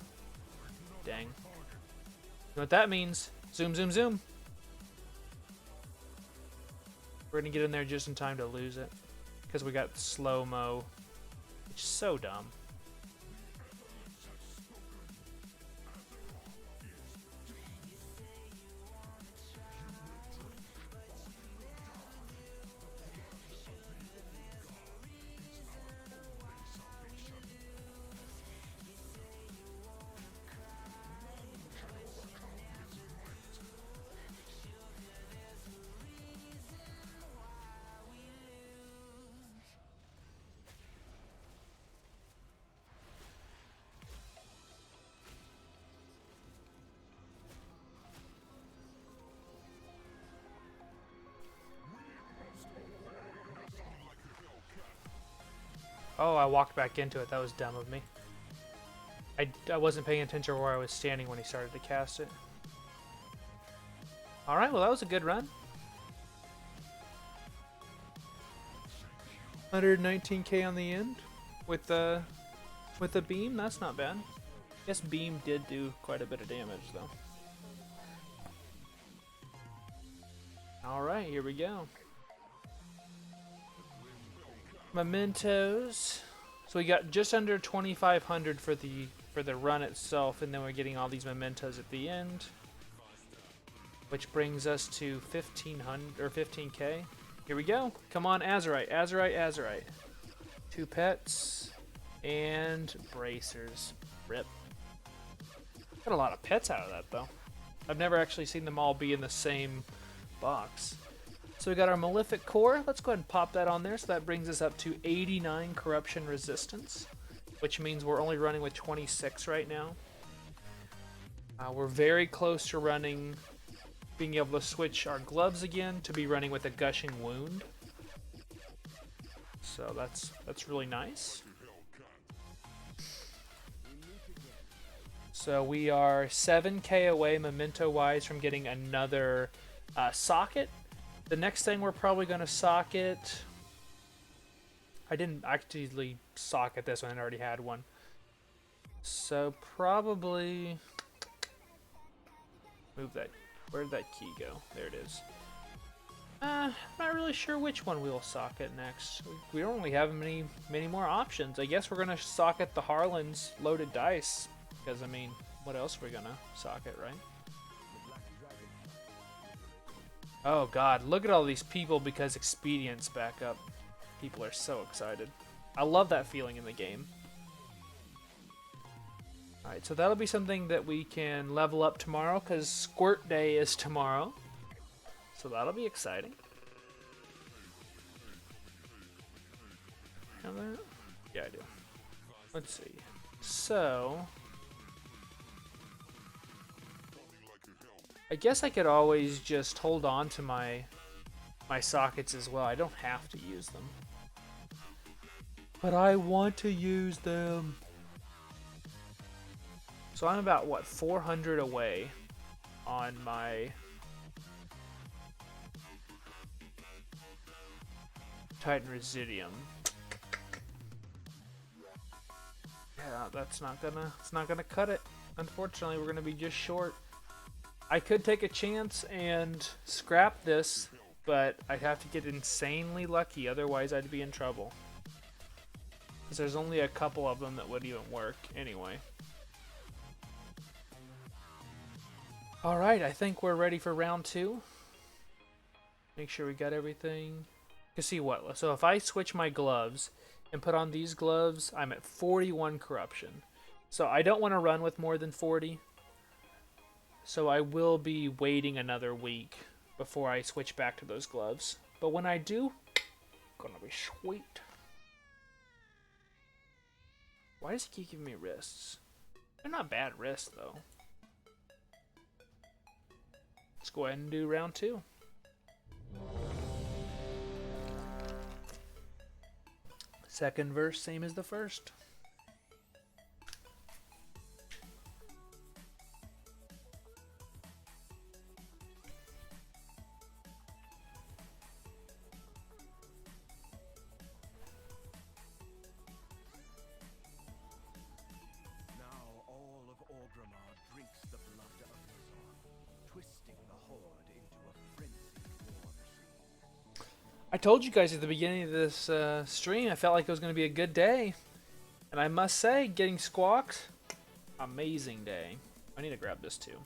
[SPEAKER 1] Dang. You know what that means? Zoom, zoom, zoom. We're gonna get in there just in time to lose it. Because we got slow-mo. Which is so dumb. Oh, I walked back into it. That was dumb of me. I wasn't paying attention to where I was standing when he started to cast it. Alright, well that was a good run. 119k on the end with the beam. That's not bad. I guess beam did do quite a bit of damage though. Alright, here we go. Mementos. So we got just under 2,500 for the run itself, and then we're getting all these mementos at the end, which brings us to 1,500 or 15k. Here we go. Come on, Azerite, Azerite, Azerite. 2 pets and bracers. Rip. Got a lot of pets out of that though. I've never actually seen them all be in the same box. So we got our Malefic Core. Let's go ahead and pop that on there. So that brings us up to 89 corruption resistance, which means we're only running with 26 right now. We're very close to being able to switch our gloves again to be running with a gushing wound. So that's really nice. So we are 7k away memento-wise from getting another socket. The next thing we're probably going to socket... I didn't actually socket this one, I already had one. So probably... Move that. Where'd that key go? There it is. Not really sure which one we'll socket next. We don't really have many more options. I guess we're going to socket the Harlan's loaded dice. Because, I mean, what else are we going to socket, right? Oh god, look at all these people because Expedient's back up. People are so excited. I love that feeling in the game. Alright, so that'll be something that we can level up tomorrow because Squirt Day is tomorrow. So that'll be exciting. Have that? Yeah, I do. Let's see. So... I guess I could always just hold on to my sockets as well. I don't have to use them. But I want to use them. So I'm about, what, 400 away on my Titan Residium. Yeah, it's not gonna cut it. Unfortunately, we're gonna be just short. I could take a chance and scrap this, but I'd have to get insanely lucky, otherwise I'd be in trouble. Because there's only a couple of them that would even work anyway. Alright, I think we're ready for round 2. Make sure we got everything. You see what? So if I switch my gloves and put on these gloves, I'm at 41 corruption. So I don't want to run with more than 40. So I will be waiting another week before I switch back to those gloves. But when I do, gonna be sweet. Why does he keep giving me wrists? They're not bad risks, though. Let's go ahead and do round 2. Second verse, same as the first. I told you guys at the beginning of this stream I felt like it was going to be a good day. And I must say, getting squawked, amazing day. I need to grab this too.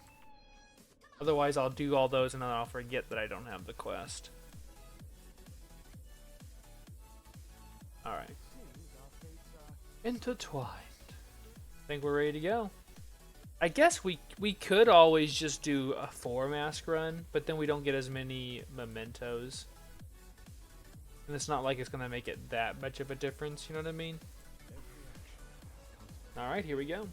[SPEAKER 1] Otherwise I'll do all those and then I'll forget that I don't have the quest. Alright. Intertwined. I think we're ready to go. I guess we could always just do a 4-mask run, but then we don't get as many mementos. And it's not like it's going to make it that much of a difference, you know what I mean? Alright, here we go.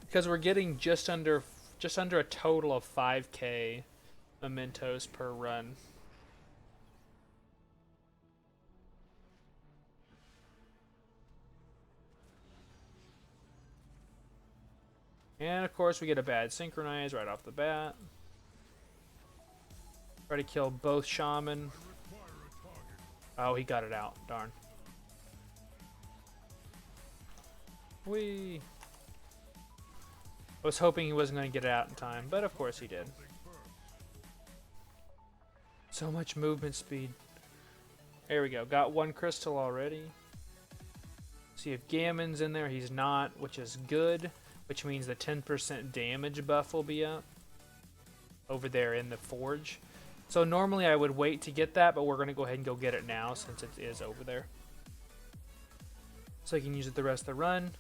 [SPEAKER 1] Because we're getting just under a total of 5k mementos per run. And of course we get a bad synchronize right off the bat. Try to kill both shaman. Oh, he got it out. Darn. Whee! I was hoping he wasn't going to get it out in time, but of course he did. So much movement speed. There we go. Got 1 crystal already. See if Gammon's in there. He's not, which is good. Which means the 10% damage buff will be up. Over there in the forge. So normally I would wait to get that, but we're going to go ahead and go get it now since it is over there. So I can use it the rest of the run.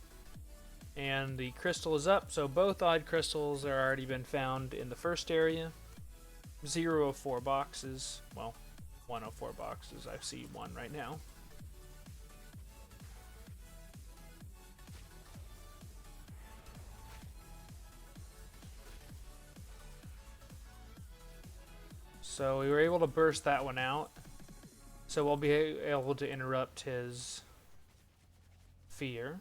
[SPEAKER 1] And the crystal is up, so both odd crystals are already been found in the first area. 0 of 4 boxes. Well, 1 of 4 boxes. I see 1 right now. So we were able to burst that one out. So we'll be able to interrupt his fear.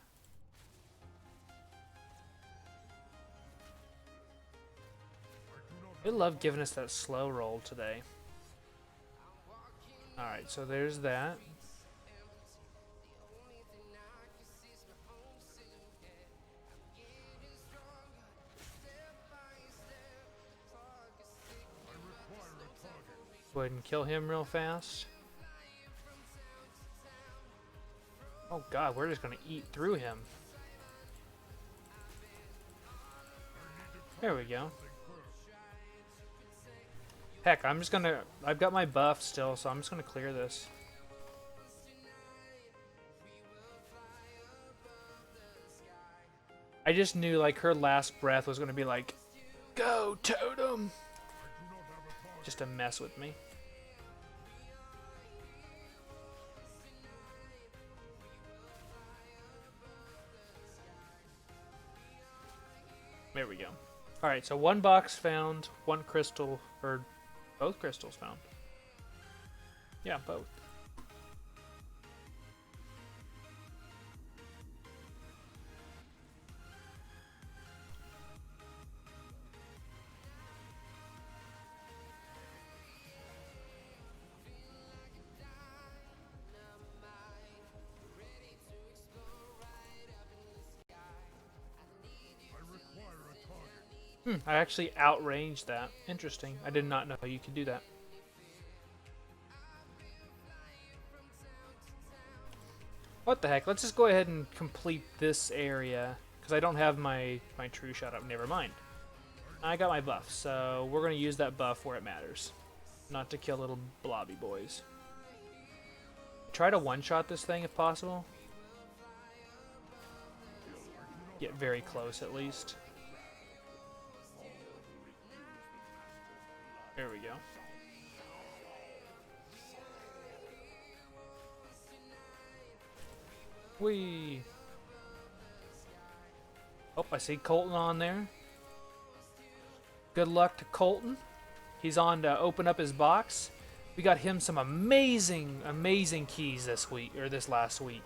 [SPEAKER 1] They love giving us that slow roll today. Alright, so there's that. Go ahead and kill him real fast. Oh god, we're just gonna eat through him. There we go. Heck, I'm just gonna... I've got my buff still, so I'm just gonna clear this. I just knew, like, her last breath was gonna be like, "Go, Totem!" Just to mess with me. There we go. Alright, so 1 box found, 1 crystal, or both crystals found. Yeah, both. I actually outranged that. Interesting. I did not know you could do that. What the heck? Let's just go ahead and complete this area. Because I don't have my true shot up. Never mind. I got my buff. So we're going to use that buff where it matters. Not to kill little blobby boys. Try to one-shot this thing if possible. Get very close at least. There we go. Whee! Oh, I see Colton on there. Good luck to Colton. He's on to open up his box. We got him some amazing, amazing keys this week, or this last week.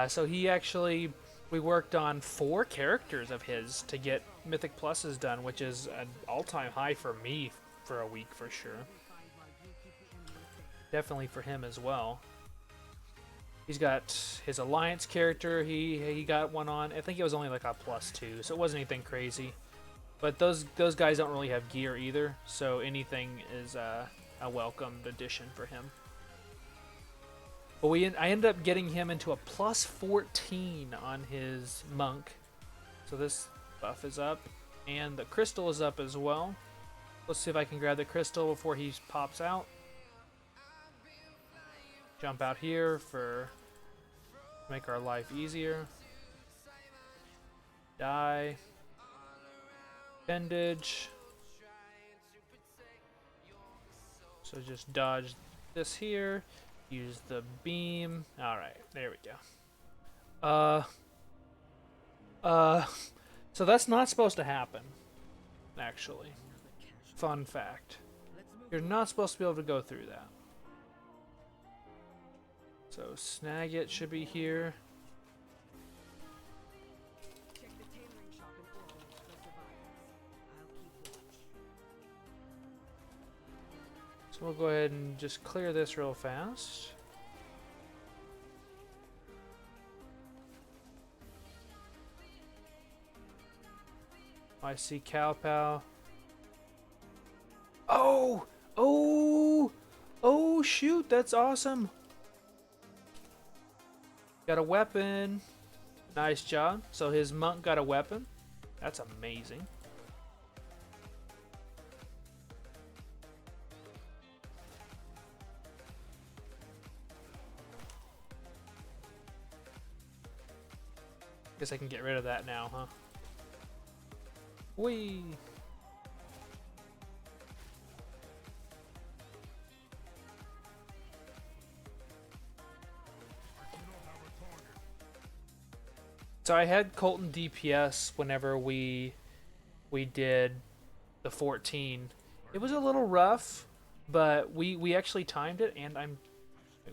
[SPEAKER 1] So he actually, we worked on 4 characters of his to get Mythic Pluses done, which is an all-time high for me for a week for sure. Definitely for him as well. He's got his Alliance character. He got one on. I think it was only like a +2, so it wasn't anything crazy. But those guys don't really have gear either, so anything is a welcomed addition for him. But I ended up getting him into a +14 on his monk. So this buff is up, and the crystal is up as well. Let's see if I can grab the crystal before he pops out. Jump out here for make our life easier. Die. Appendage. So just dodge this here. Use the beam. Alright, there we go. So that's not supposed to happen, actually. Fun fact. You're not supposed to be able to go through that. So snag it should be here. So we'll go ahead and just clear this real fast. I see Cow Pow. Oh! Oh! Oh, shoot! That's awesome! Got a weapon. Nice job. So his monk got a weapon. That's amazing. Guess I can get rid of that now, huh? Whee! So I had Colton DPS whenever we did the 14. It was a little rough, but we actually timed it, and I'm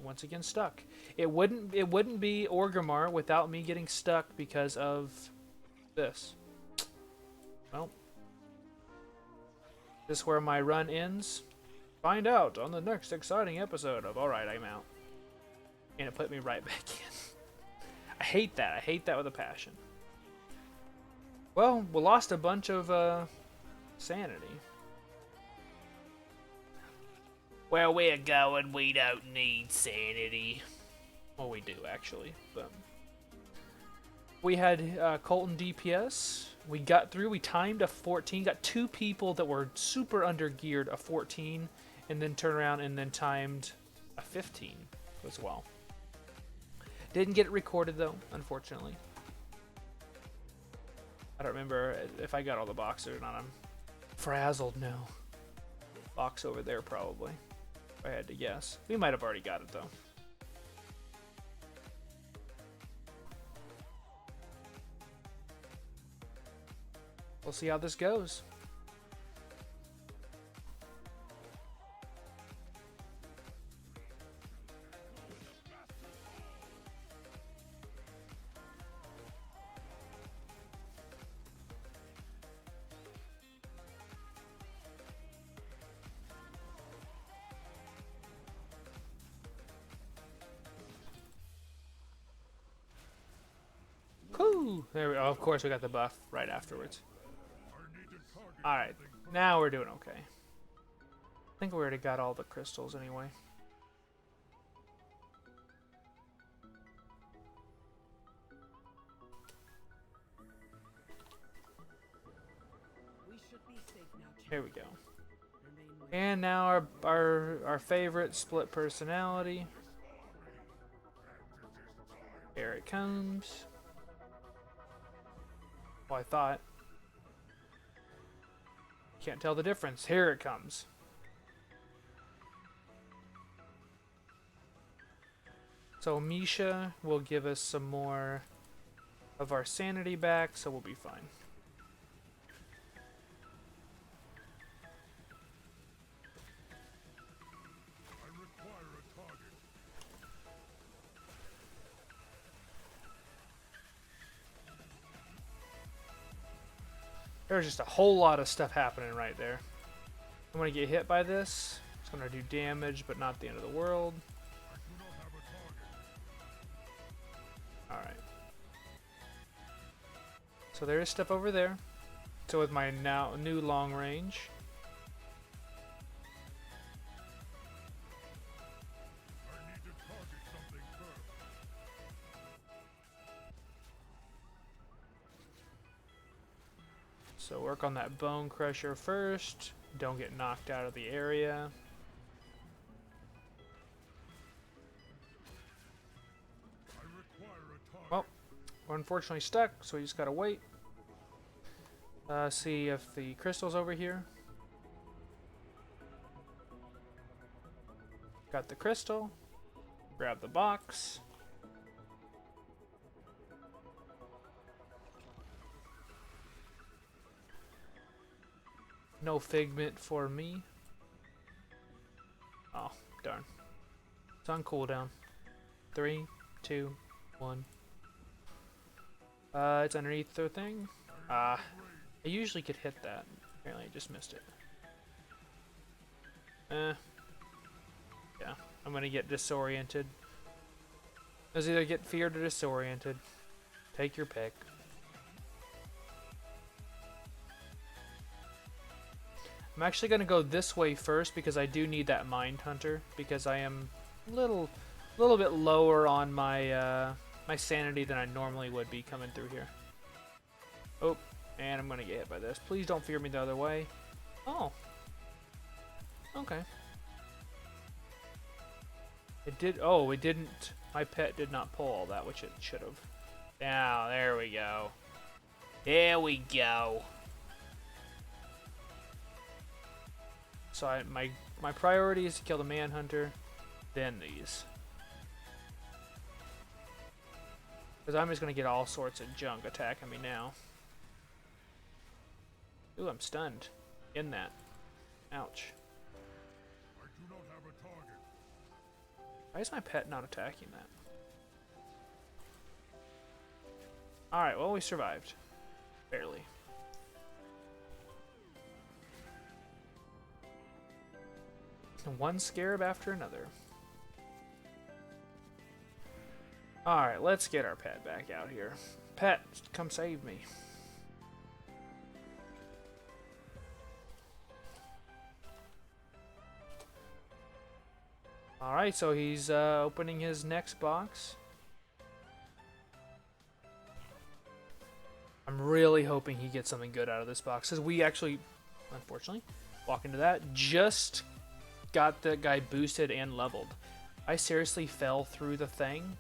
[SPEAKER 1] once again stuck. It wouldn't be Orgrimmar without me getting stuck because of this. Well, this is where my run ends. Find out on the next exciting episode of Alright, I'm Out. And it put me right back in. I hate that. I hate that with a passion. Well, we lost a bunch of sanity. Where we're going, we don't need sanity. Well, we do, actually. But we had Colton DPS. We got through. We timed a 14. Got 2 people that were super under-geared a 14. And then turned around and then timed a 15 as well. Didn't get it recorded, though, unfortunately. I don't remember if I got all the boxes or not. I'm frazzled now. Box over there, probably. If I had to guess. We might have already got it, though. We'll see how this goes. Cool. There we go. Of course, we got the buff right afterwards. Alright, now we're doing okay. I think we already got all the crystals anyway. Here we go. And now our favorite split personality. Here it comes. Well, I thought. Can't tell the difference. Here it comes. So Misha will give us some more of our sanity back, so we'll be fine.
[SPEAKER 2] I require a target.
[SPEAKER 1] There's just a whole lot of stuff happening right there. I'm gonna get hit by this. It's gonna do damage, but not the end of the world.
[SPEAKER 2] I do not have a target.
[SPEAKER 1] Alright. So there is stuff over there. So with my now new long range.
[SPEAKER 2] I need to target something first.
[SPEAKER 1] So work on that bone crusher first. Don't get knocked out of the area.
[SPEAKER 2] I require a target.
[SPEAKER 1] Well, we're unfortunately stuck, so we just gotta wait. See if the crystal's over here. Got the crystal. Grab the box. No figment for me. Oh, darn. It's on cooldown. 3, 2, 1. It's underneath the thing. I usually could hit that. Apparently I just missed it. Yeah, I'm gonna get disoriented. Let's either get feared or disoriented. Take your pick. I'm actually gonna go this way first because I do need that Mind Hunter because I am a little bit lower on my my sanity than I normally would be coming through here. Oh, and I'm gonna get hit by this. Please don't fear me the other way. Oh. Okay. It did. Oh, it didn't. My pet did not pull all that, which it should have. Now, there we go. There we go. So my priority is to kill the Manhunter, then these. Because I'm just going to get all sorts of junk attacking me now. Ooh, I'm stunned. In that. Ouch.
[SPEAKER 2] I do not have a target.
[SPEAKER 1] Why is my pet not attacking that? Alright, well, we survived. Barely. One scarab after another. Alright, let's get our pet back out here. Pet, come save me. Alright, so he's opening his next box. I'm really hoping he gets something good out of this box, because we actually, unfortunately, walk into that, just got the guy boosted and leveled. I seriously fell through the thing.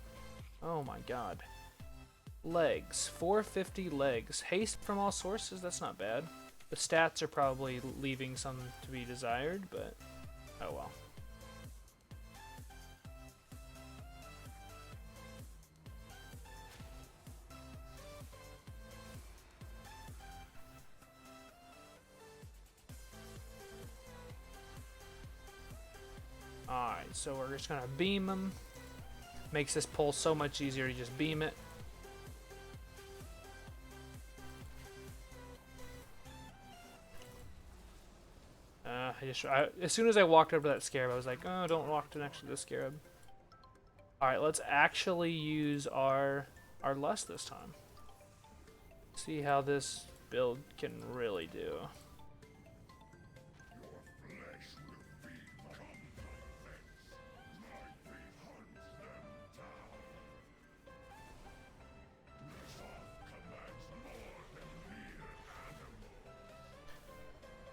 [SPEAKER 1] Oh my god. Legs. 450 legs. Haste from all sources, that's not bad. The stats are probably leaving some to be desired, but oh well. Alright, so we're just gonna beam him. Makes this pull so much easier to just beam it. As soon as I walked over to that scarab, I was like, oh, don't walk to next to the scarab. Alright, let's actually use our lust this time. See how this build can really do.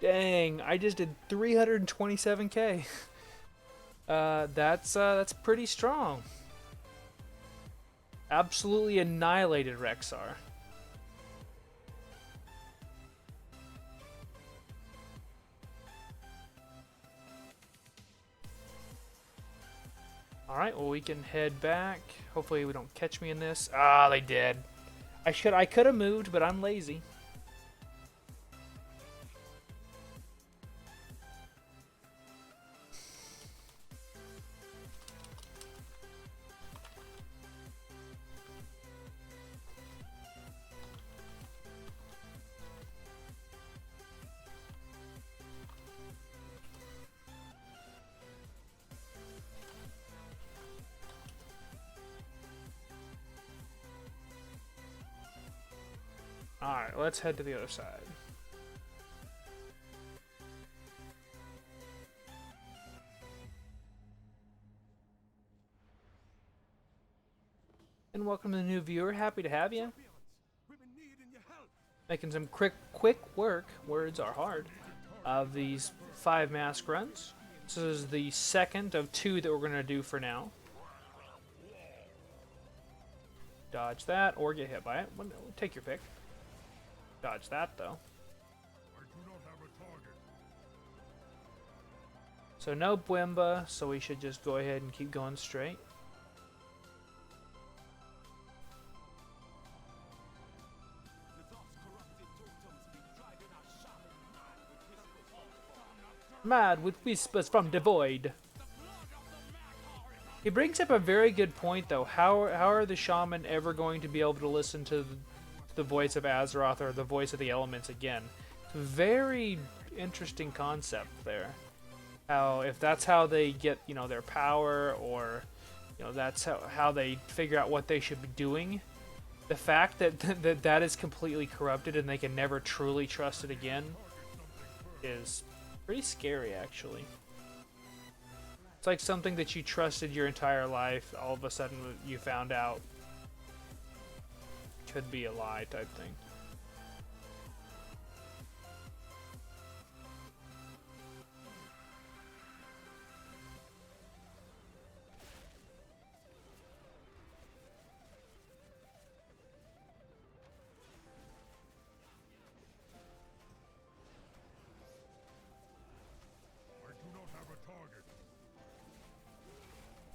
[SPEAKER 1] Dang, I just did 327k. That's pretty strong. Absolutely annihilated Rexar. Alright, well we can head back. Hopefully we don't catch me in this. Ah, they did. I could have moved, but I'm lazy. Alright, let's head to the other side. And welcome to the new viewer. Happy to have you. Making some quick work, words are hard, of these 5 mask runs. This is the second of 2 that we're going to do for now. Dodge that, or get hit by it. Take your pick. Dodge that, though. So no Bwimba, so we should just go ahead and keep going straight. Mad with whispers from the void. He brings up a very good point, though. How are the shaman ever going to be able to listen to the voice of Azeroth or the voice of the elements again? It's a very interesting concept there. How, if that's how they get, you know, their power, or, you know, that's how they figure out what they should be doing, the fact that that is completely corrupted and they can never truly trust it again is pretty scary, actually. It's like something that you trusted your entire life, all of a sudden you found out could be a lie type thing.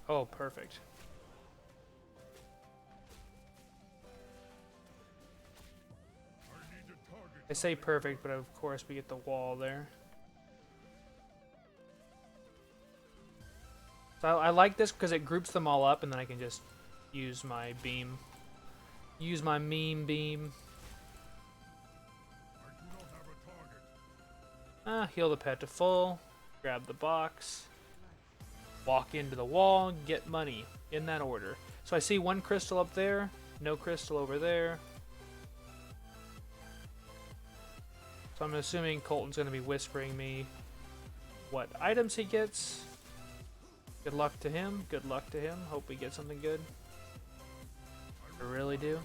[SPEAKER 1] Oh, perfect. I say perfect, but of course we get the wall there. So I like this because it groups them all up, and then I can just use my beam. Use my meme beam. Heal the pet to full. Grab the box. Walk into the wall, get money, in that order. So I see 1 crystal up there, no crystal over there. So I'm assuming Colton's going to be whispering me what items he gets. Good luck to him, good luck to him. Hope we get something good. I really do.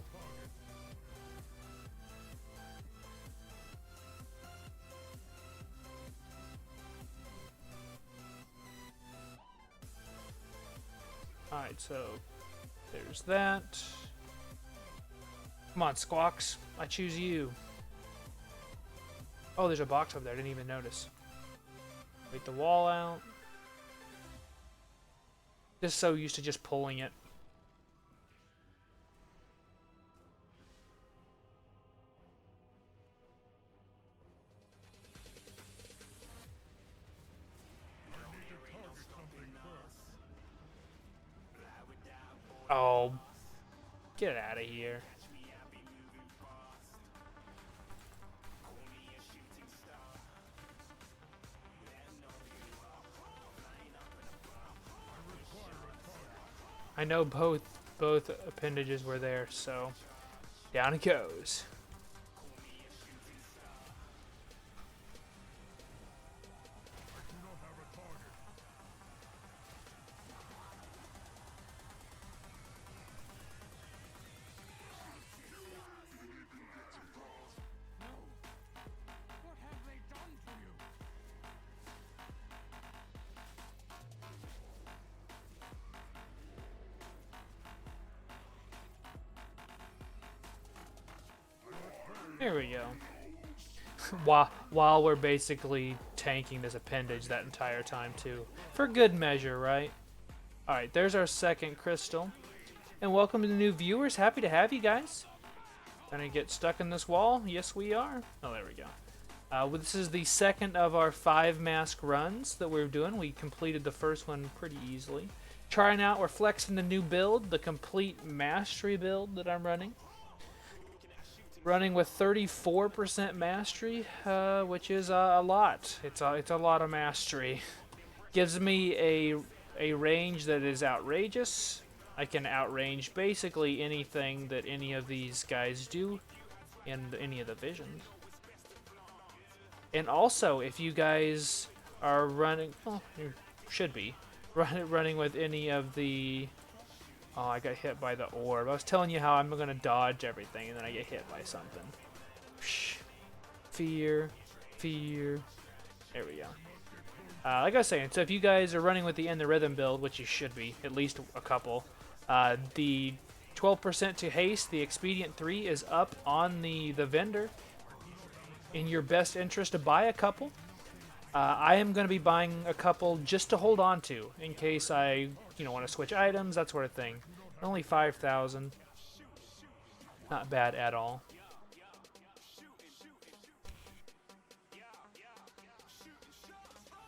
[SPEAKER 1] Alright, so there's that. Come on, Squawks. I choose you. Oh, there's a box over there. I didn't even notice. Wait the wall out. Just so used to just pulling it. Oh, get out of here. I know both appendages were there, so down it goes. There we go. While we're basically tanking this appendage that entire time too. For good measure, right? Alright, there's our second crystal. And welcome to the new viewers. Happy to have you guys. Gonna get stuck in this wall? Yes, we are. Oh, there we go. Well, this is the second of our 5 mask runs that we're doing. We completed the first one pretty easily. Trying out, we're flexing the new build, the complete mastery build that I'm running. Running with 34% mastery, which is a lot. It's a lot of mastery. Gives me a range that is outrageous. I can outrange basically anything that any of these guys do in any of the visions. And also, if you guys are running, well, you should be running with any of the. Oh, I got hit by the orb. I was telling you how I'm gonna dodge everything, and then I get hit by something. Fear, fear. There we go. Like I was saying, so if you guys are running with the In the Rhythm build, which you should be, at least a couple, the 12% to haste, the Expedient 3 is up on the vendor. In your best interest to buy a couple. I am going to be buying a couple just to hold on to in case I, want to switch items, that sort of thing. Only 5,000. Not bad at all.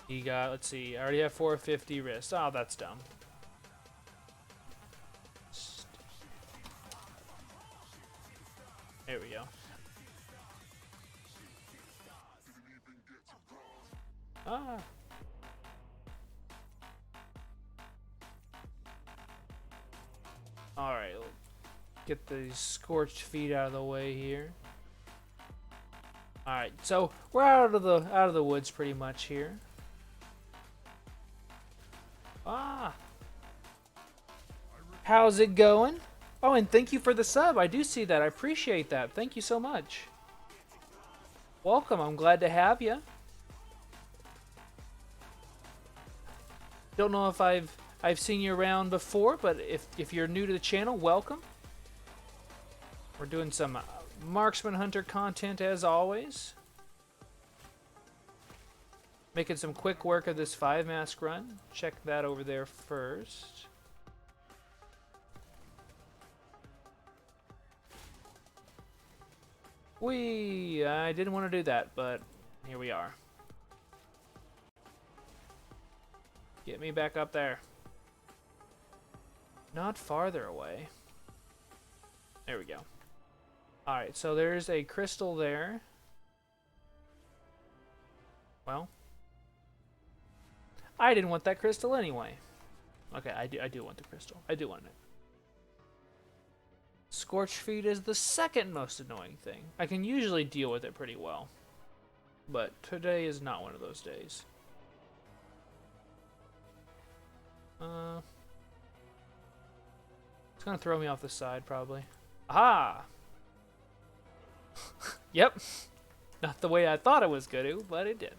[SPEAKER 1] You got, let's see, I already have 450 wrist. Oh, that's dumb. There we go. Ah. Alright, get these scorched feet out of the way here. Alright, so we're out of the woods pretty much here. Ah. How's it going? Oh, and thank you for the sub. I do see that. I appreciate that. Thank you so much. Welcome. I'm glad to have you. Don't know if I've seen you around before, but if you're new to the channel, welcome. We're doing some Marksman Hunter content as always. Making some quick work of this 5 mask run. Check that over there first. I didn't want to do that, but here we are. Get me back up there. Not farther away. There we go. Alright, so there's a crystal there. Well, I didn't want that crystal anyway. Okay, I do want the crystal. I do want it. Scorched feet is the second most annoying thing. I can usually deal with it pretty well. But today is not one of those days. It's gonna throw me off the side, probably. Aha! Yep. Not the way I thought it was gonna, but it did.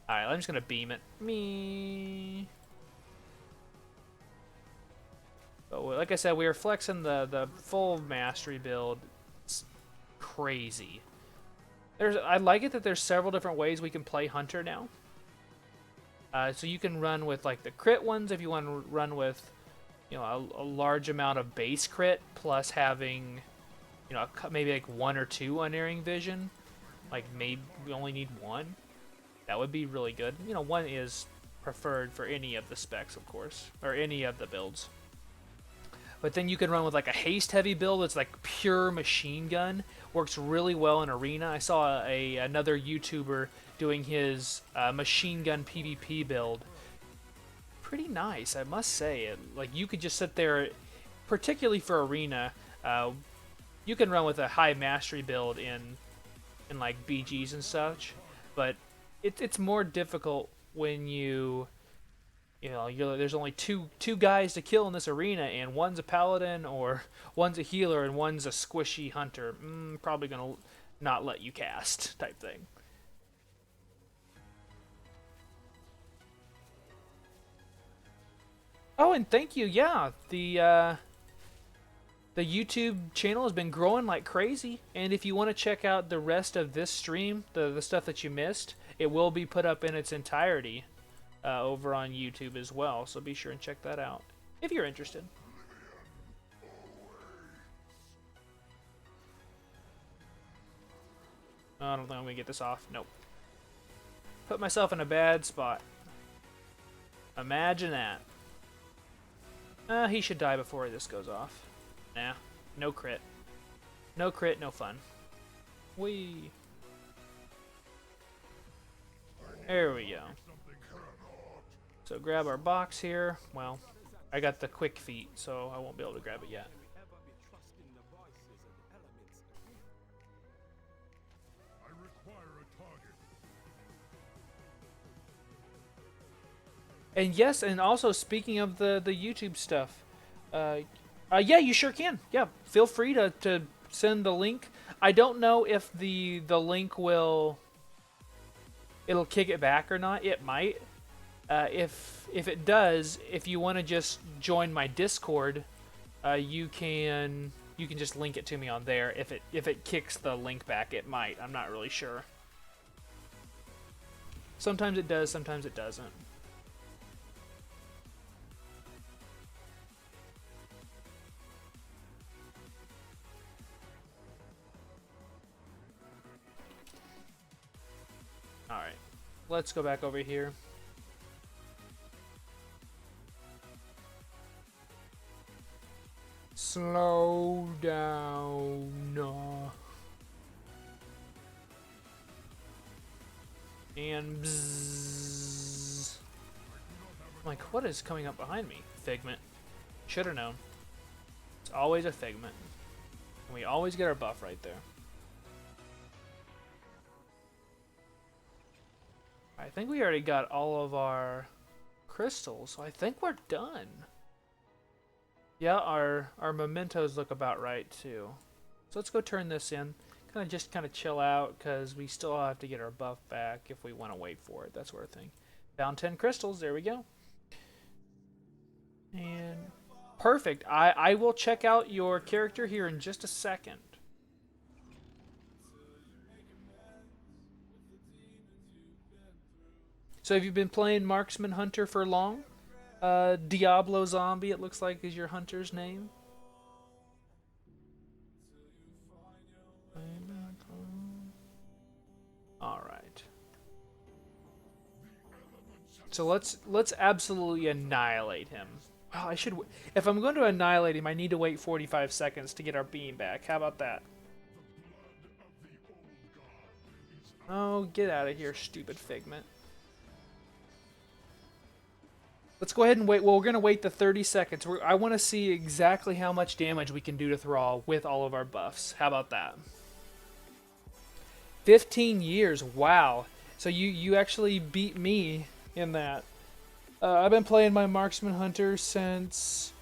[SPEAKER 1] Alright, I'm just gonna beam it. Me. But like I said, we are flexing the full mastery build. It's crazy. I like it that there's several different ways we can play Hunter now. So you can run with like the crit ones if you want to run with, a large amount of base crit plus having, maybe like 1 or 2 Unerring vision. Like maybe we only need 1. That would be really good. 1 is preferred for any of the specs, of course, or any of the builds. But then you can run with like a haste heavy build that's like pure machine gun. Works really well in arena. I saw another YouTuber doing his machine gun PvP build. Pretty nice, I must say. Like you could just sit there, particularly for arena. You can run with a high mastery build in like BGs and such, but it's more difficult when there's only two guys to kill in this arena, and one's a paladin, or one's a healer, and one's a squishy hunter. Probably gonna not let you cast, type thing. Oh, and thank you. Yeah, the YouTube channel has been growing like crazy, and if you want to check out the rest of this stream, the stuff that you missed, it will be put up in its entirety. Over on YouTube as well, so be sure and check that out if you're interested. I don't think I'm gonna get this off. Nope. Put myself in a bad spot. Imagine that. He should die before this goes off. Nah, no crit. No crit, no fun. Whee! There we go. So grab our box here. Well, I got the quick feet, so I won't be able to grab it yet.
[SPEAKER 2] I require a target.
[SPEAKER 1] And yes, and also speaking of the YouTube stuff, yeah, you sure can. Yeah, feel free to send the link. I don't know if the link it'll kick it back or not. It might. If it does, if you want to just join my Discord, you can just link it to me on there. If it kicks the link back, it might. I'm not really sure. Sometimes it does, sometimes it doesn't. Alright, let's go back over here. Slow down. And bzzz. I'm like, what is coming up behind me? Figment. Should have known. It's always a figment. And we always get our buff right there. I think we already got all of our crystals, so I think we're done. Yeah, our mementos look about right too. So let's go turn this in. Kind of chill out because we still have to get our buff back if we want to wait for it, that sort of thing. Found 10 crystals, there we go. And perfect. I will check out your character here in just a second. So have you been playing Marksman Hunter for long? Diablo Zombie, it looks like, is your hunter's name. Alright. So let's absolutely annihilate him. Well, I should... If I'm going to annihilate him, I need to wait 45 seconds to get our beam back. How about that? Oh, get out of here, stupid figment. Let's go ahead and wait. Well, we're going to wait the 30 seconds. I want to see exactly how much damage we can do to Thrall with all of our buffs. How about that? 15 years. Wow. So you actually beat me in that. I've been playing my Marksman Hunter since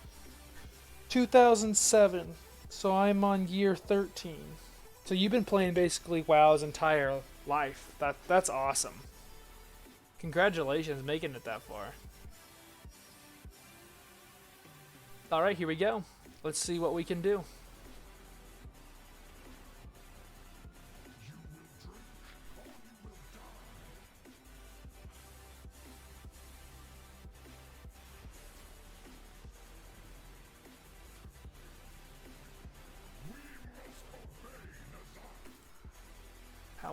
[SPEAKER 1] 2007. So I'm on year 13. So you've been playing basically WoW's entire life. That's awesome. Congratulations making it that far. Alright, here we go. Let's see what we can do.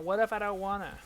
[SPEAKER 1] What if I don't wanna?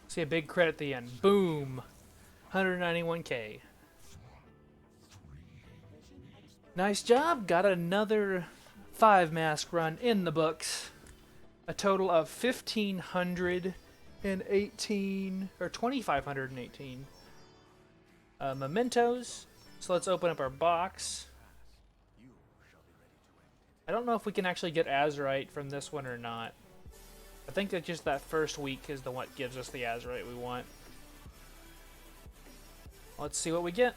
[SPEAKER 1] See a big crit at the end. Boom! 191k. Nice job! Got another 5 mask run in the books. A total of 1,518, or 2,518 mementos. So let's open up our box. I don't know if we can actually get Azerite from this one or not. I think that just that first week is the one that gives us the Azerite we want. Let's see what we get.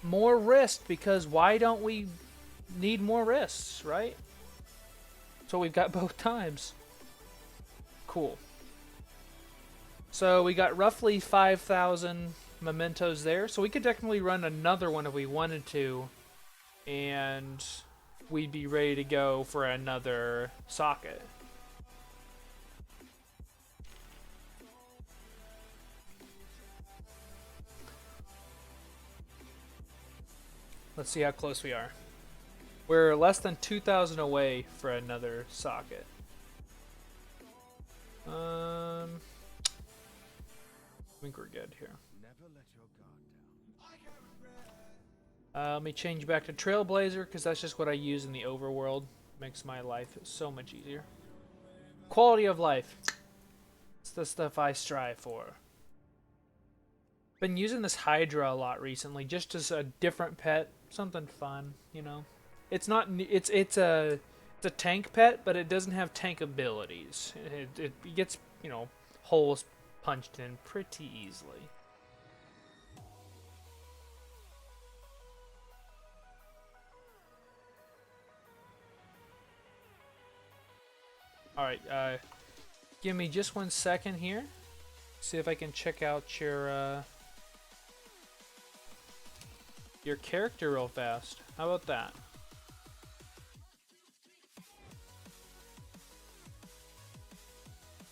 [SPEAKER 1] More wrist, because why don't we need more wrists, right? So we've got both times. Cool. So we got roughly 5,000 mementos there. So we could technically run another one if we wanted to. And we'd be ready to go for another socket. Let's see how close we are. We're less than 2,000 away for another socket. I think we're good here. Let me change back to Trailblazer because that's just what I use in the overworld. Makes my life so much easier. Quality of life. It's the stuff I strive for. Been using this Hydra a lot recently, just as a different pet, something fun, you know. It's not. It's a tank pet, but it doesn't have tank abilities. It gets, you know, holes punched in pretty easily. All right, give me just 1 second here. See if I can check out your character real fast. How about that?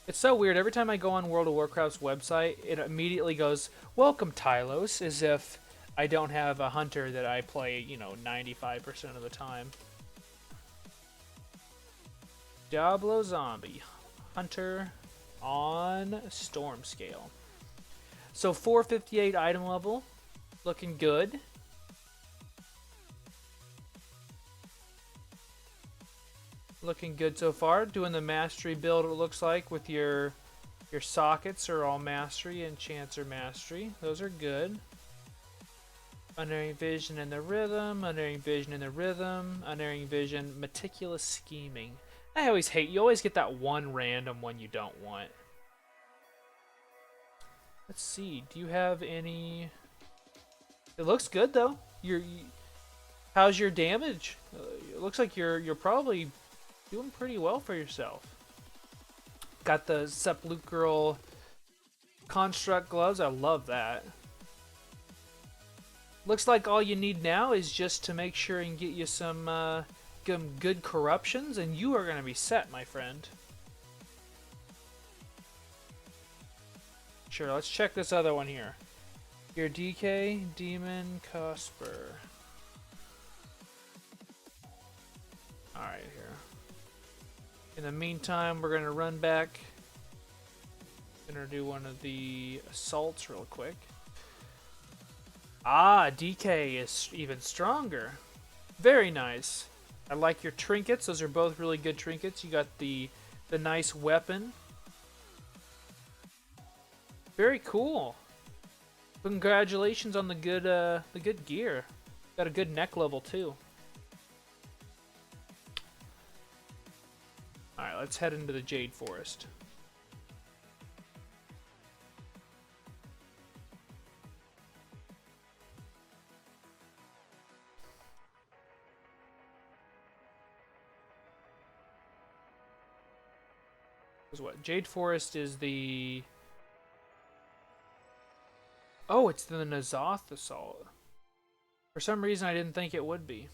[SPEAKER 1] It's so weird. Every time I go on World of Warcraft's website, it immediately goes, "Welcome, Tylos," as if I don't have a hunter that I play, you know, 95% of the time. Diablo Zombie. Hunter on Storm Scale. So 458 item level. Looking good. Looking good so far. Doing the mastery build, it looks like, with your sockets are all mastery and chancer mastery. Those are good. Unerring vision in the rhythm, unerring vision in the rhythm, unerring vision, meticulous scheming. I always hate, you always get that one random one you don't want. Let's see, do you have any... It looks good though. How's your damage? It looks like you're probably doing pretty well for yourself. Got the sepulchral construct gloves. I love that. Looks like all you need now is just to make sure and get you some good corruptions, and you are going to be set, my friend. Sure, let's check this other one here. Your DK, Demon, Cosper. Alright, here. In the meantime, we're going to run back. Gonna do one of the assaults real quick. Ah, DK is even stronger. Very nice. I like your trinkets. Those are both really good trinkets. You got the nice weapon. Very cool. Congratulations on the good gear. Got a good neck level too. All right, let's head into the Jade Forest. What? Jade Forest is the... Oh, it's the Nazoth Assault. For some reason, I didn't think it would be.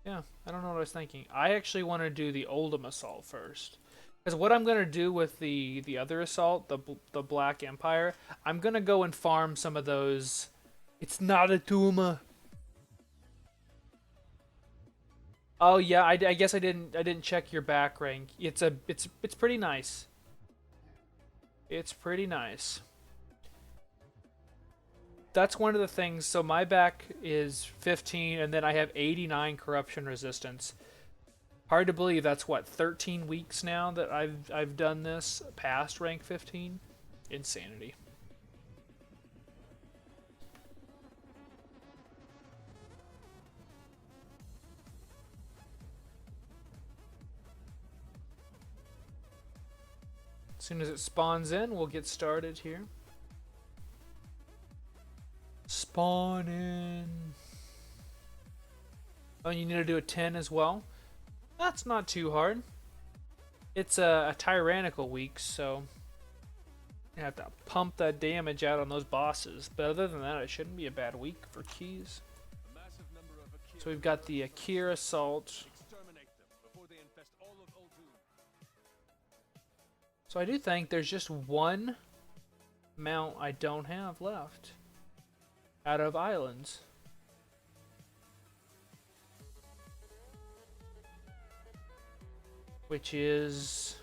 [SPEAKER 1] Yeah, I don't know what I was thinking. I actually want to do the Uldum Assault first. Because what I'm going to do with the other assault, the Black Empire, I'm going to go and farm some of those... It's not a Tuma. Oh yeah, I guess I didn't check your back rank. It's pretty nice. It's pretty nice. That's one of the things. So my back is 15, and then I have 89 corruption resistance. Hard to believe that's what 13 weeks now that I've done this past rank 15. Insanity. As soon as it spawns in, we'll get started here. Spawn in. Oh, you need to do a 10 as well? That's not too hard. It's a tyrannical week, so you have to pump that damage out on those bosses. But other than that, it shouldn't be a bad week for keys. So we've got the Akira Assault. So I do think there's just one mount I don't have left out of islands. Which is...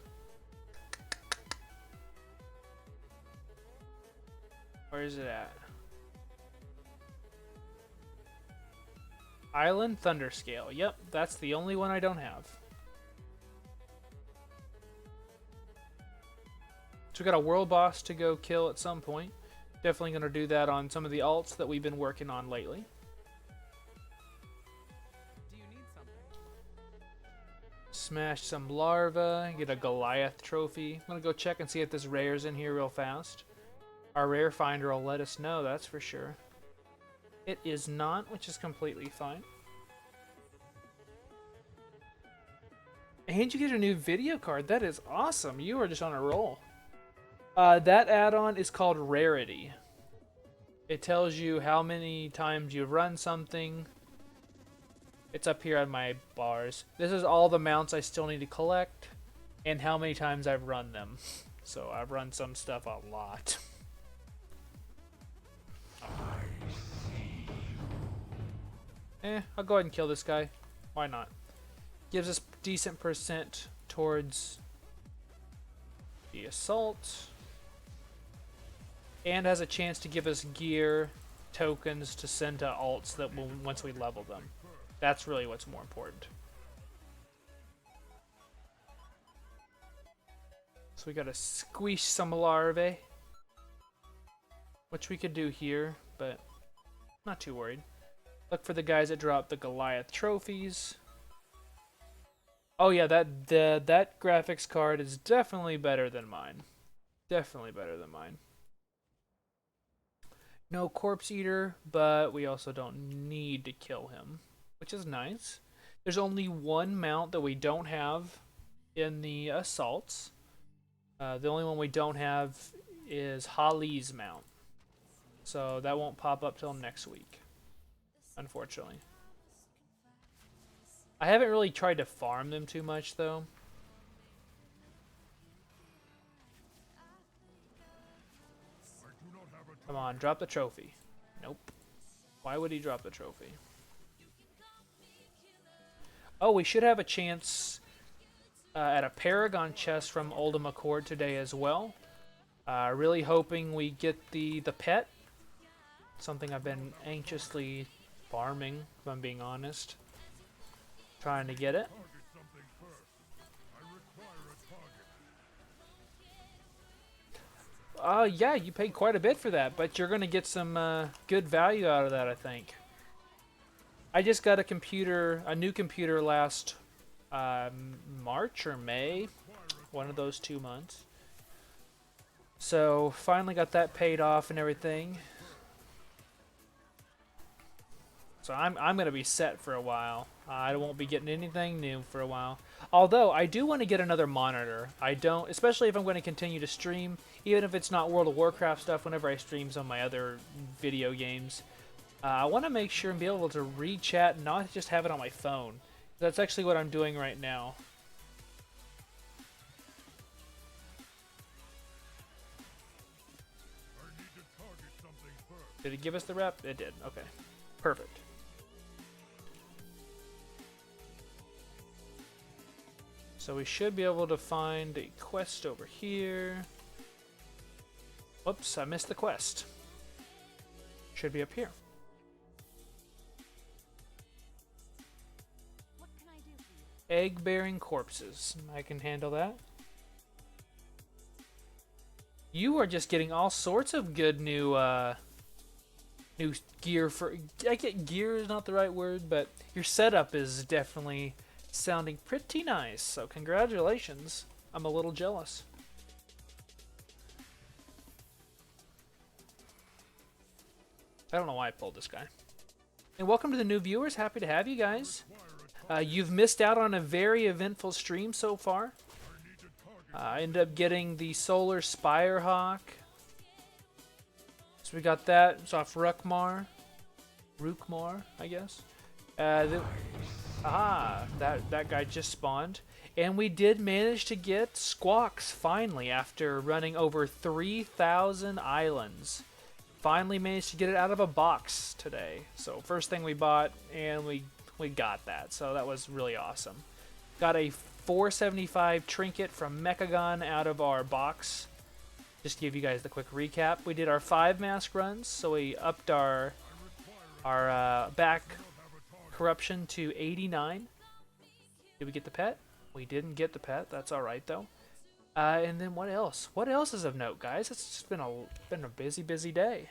[SPEAKER 1] where is it at? Island Thunderscale. Yep, that's the only one I don't have. So we got a world boss to go kill at some point. Definitely going to do that on some of the alts that we've been working on lately.
[SPEAKER 3] Do you need something?
[SPEAKER 1] Smash some larvae, get a Goliath trophy. I'm going to go check and see if this rare's in here real fast. Our rare finder will let us know, that's for sure. It is not, which is completely fine. And you get a new video card. That is awesome. You are just on a roll. That add-on is called Rarity. It tells you how many times you've run something. It's up here on my bars. This is all the mounts I still need to collect and how many times I've run them. So I've run some stuff a lot. I'll go ahead and kill this guy. Why not? Gives us decent percent towards the assault. And has a chance to give us gear tokens to send to alts that will, once we level them. That's really what's more important. So we gotta squeeze some larvae. Which we could do here, but not too worried. Look for the guys that drop the Goliath trophies. Oh yeah, that graphics card is definitely better than mine. Definitely better than mine. No Corpse Eater, but we also don't need to kill him, which is nice. There's only one mount that we don't have in the assaults. The only one we don't have is Holly's mount. So that won't pop up till next week, unfortunately. I haven't really tried to farm them too much, though. Come on, drop the trophy. Nope. Why would he drop the trophy? Oh, we should have a chance at a Paragon chest from Uldum Accord today as well. Really hoping we get the pet. Something I've been anxiously farming, if I'm being honest. Trying to get it. Yeah, you paid quite a bit for that, but you're going to get some good value out of that, I think. I just got a new computer last March or May, one of those 2 months. So finally got that paid off and everything. So I'm going to be set for a while. I won't be getting anything new for a while. Although, I do want to get another monitor. I don't, especially if I'm going to continue to stream, even if it's not World of Warcraft stuff, whenever I stream some of my other video games. I want to make sure and be able to read chat and not just have it on my phone. That's actually what I'm doing right now. Did it give us the rep? It did. Okay. Perfect. So we should be able to find a quest over here. Whoops, I missed the quest. Should be up here.
[SPEAKER 3] What can I do for you?
[SPEAKER 1] Egg-bearing corpses. I can handle that. You are just getting all sorts of good new gear for... I get gear is not the right word, but your setup is definitely sounding pretty nice. So congratulations. I'm a little jealous. I don't know why I pulled this guy. And welcome to the new viewers. Happy to have you guys. You've missed out on a very eventful stream so far. I ended up getting the Solar Spirehawk. So we got that. It's off Rukmar, I guess. That guy just spawned. And we did manage to get Squawks finally after running over 3,000 islands. Finally managed to get it out of a box today. So first thing we bought, and we got that. So that was really awesome. Got a 475 trinket from Mechagon out of our box. Just to give you guys the quick recap, we did our 5 mask runs, so we upped our back corruption to 89. Did we get the pet? We didn't get the pet. That's all right though. And then what else? What else is of note, guys? It's just been a busy day.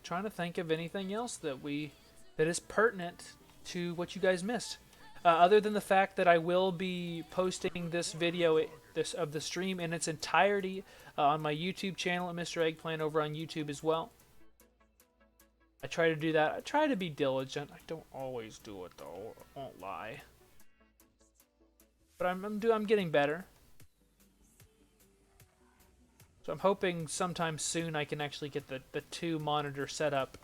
[SPEAKER 1] Trying to think of anything else that is pertinent to what you guys missed. Other than the fact that I will be posting this video of the stream in its entirety on my YouTube channel at Mr. Eggplant over on YouTube as well. I try to do that. I try to be diligent. I don't always do it though. I won't lie. But I'm getting better. So I'm hoping sometime soon I can actually get the 2 monitor setup.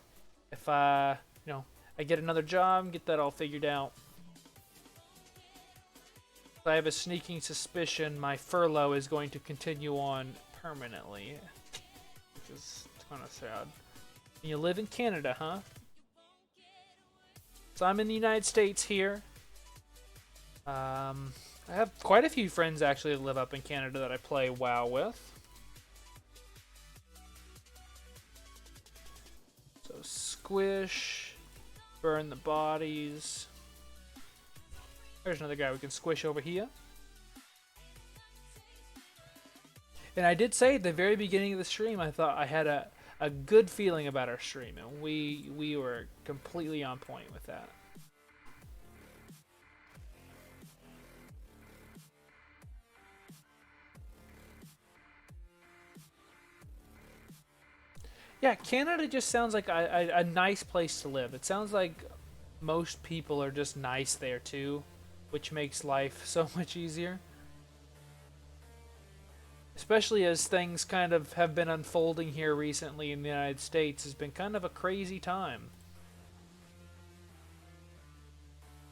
[SPEAKER 1] If I get another job, get that all figured out. I have a sneaking suspicion my furlough is going to continue on permanently, which is kind of sad. And you live in Canada, huh? So I'm in the United States here. I have quite a few friends actually that live up in Canada that I play WoW with. So squish, burn the bodies. There's another guy we can squish over here. And I did say at the very beginning of the stream, I thought I had a good feeling about our stream, and we were completely on point with that. Yeah, Canada just sounds like a nice place to live. It sounds like most people are just nice there too, which makes life so much easier. Especially as things kind of have been unfolding here recently in the United States. It's been kind of a crazy time.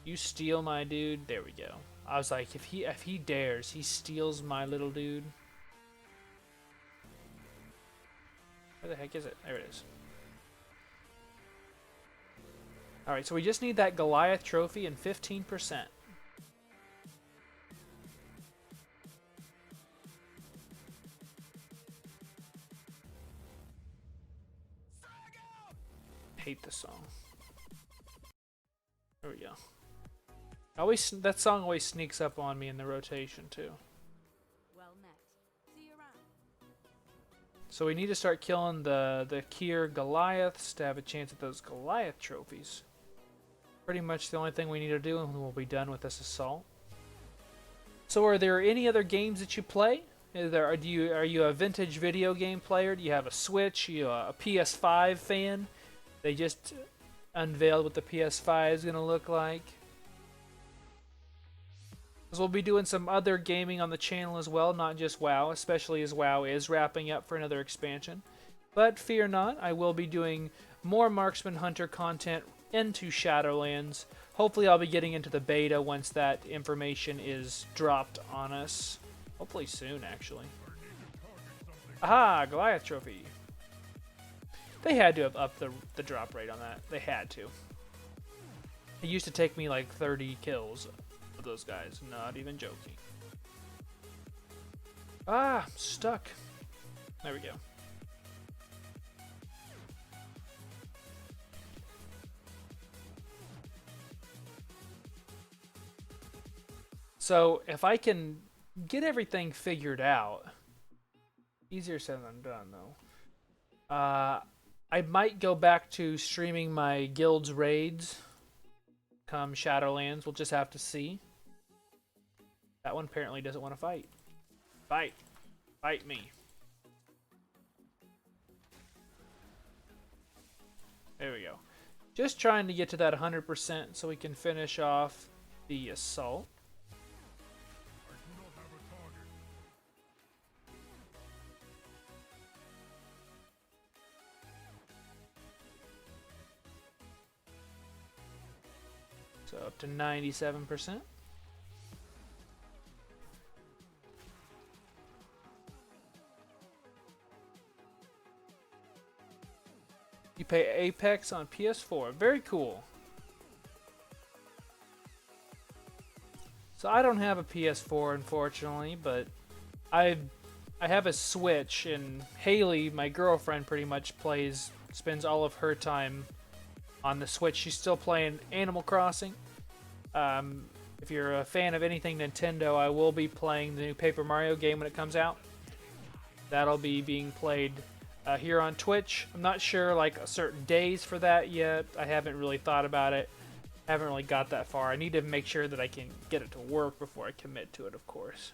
[SPEAKER 1] You steal my dude? There we go. I was like, if he dares, he steals my little dude. Where the heck is it? There it is. Alright, so we just need that Goliath trophy and 15%. Hate this song. There we go. That song always sneaks up on me in the rotation too.
[SPEAKER 3] Well met. See you around.
[SPEAKER 1] So we need to start killing the Kier Goliaths to have a chance at those Goliath trophies. Pretty much the only thing we need to do, and we'll be done with this assault. So are there any other games that you play? Are you a vintage video game player? Do you have a Switch? Are you a PS5 fan? They just unveiled what the PS5 is going to look like. Because we'll be doing some other gaming on the channel as well, not just WoW, especially as WoW is wrapping up for another expansion. But fear not, I will be doing more Marksman Hunter content into Shadowlands. Hopefully I'll be getting into the beta once that information is dropped on us. Hopefully soon, actually. Aha! Goliath trophy. They had to have upped the drop rate on that. They had to. It used to take me like 30 kills of those guys. Not even joking. Ah! Stuck. There we go. So, if I can get everything figured out, easier said than done though. I might go back to streaming my guild's raids come Shadowlands. We'll just have to see. That one apparently doesn't want to fight. Fight. Fight me. There we go. Just trying to get to that 100% so we can finish off the assault.
[SPEAKER 2] I do not have a target.
[SPEAKER 1] So up to 97%. You pay Apex on PS4. Very cool. So I don't have a PS4, unfortunately, but I have a Switch, and Haley, my girlfriend, pretty much spends all of her time on the Switch. She's still playing Animal Crossing. If you're a fan of anything Nintendo, I will be playing the new Paper Mario game when it comes out. That'll be being played here on Twitch. I'm not sure like certain days for that yet. I haven't really thought about it. Haven't really got that far. I need to make sure that I can get it to work before I commit to it, of course.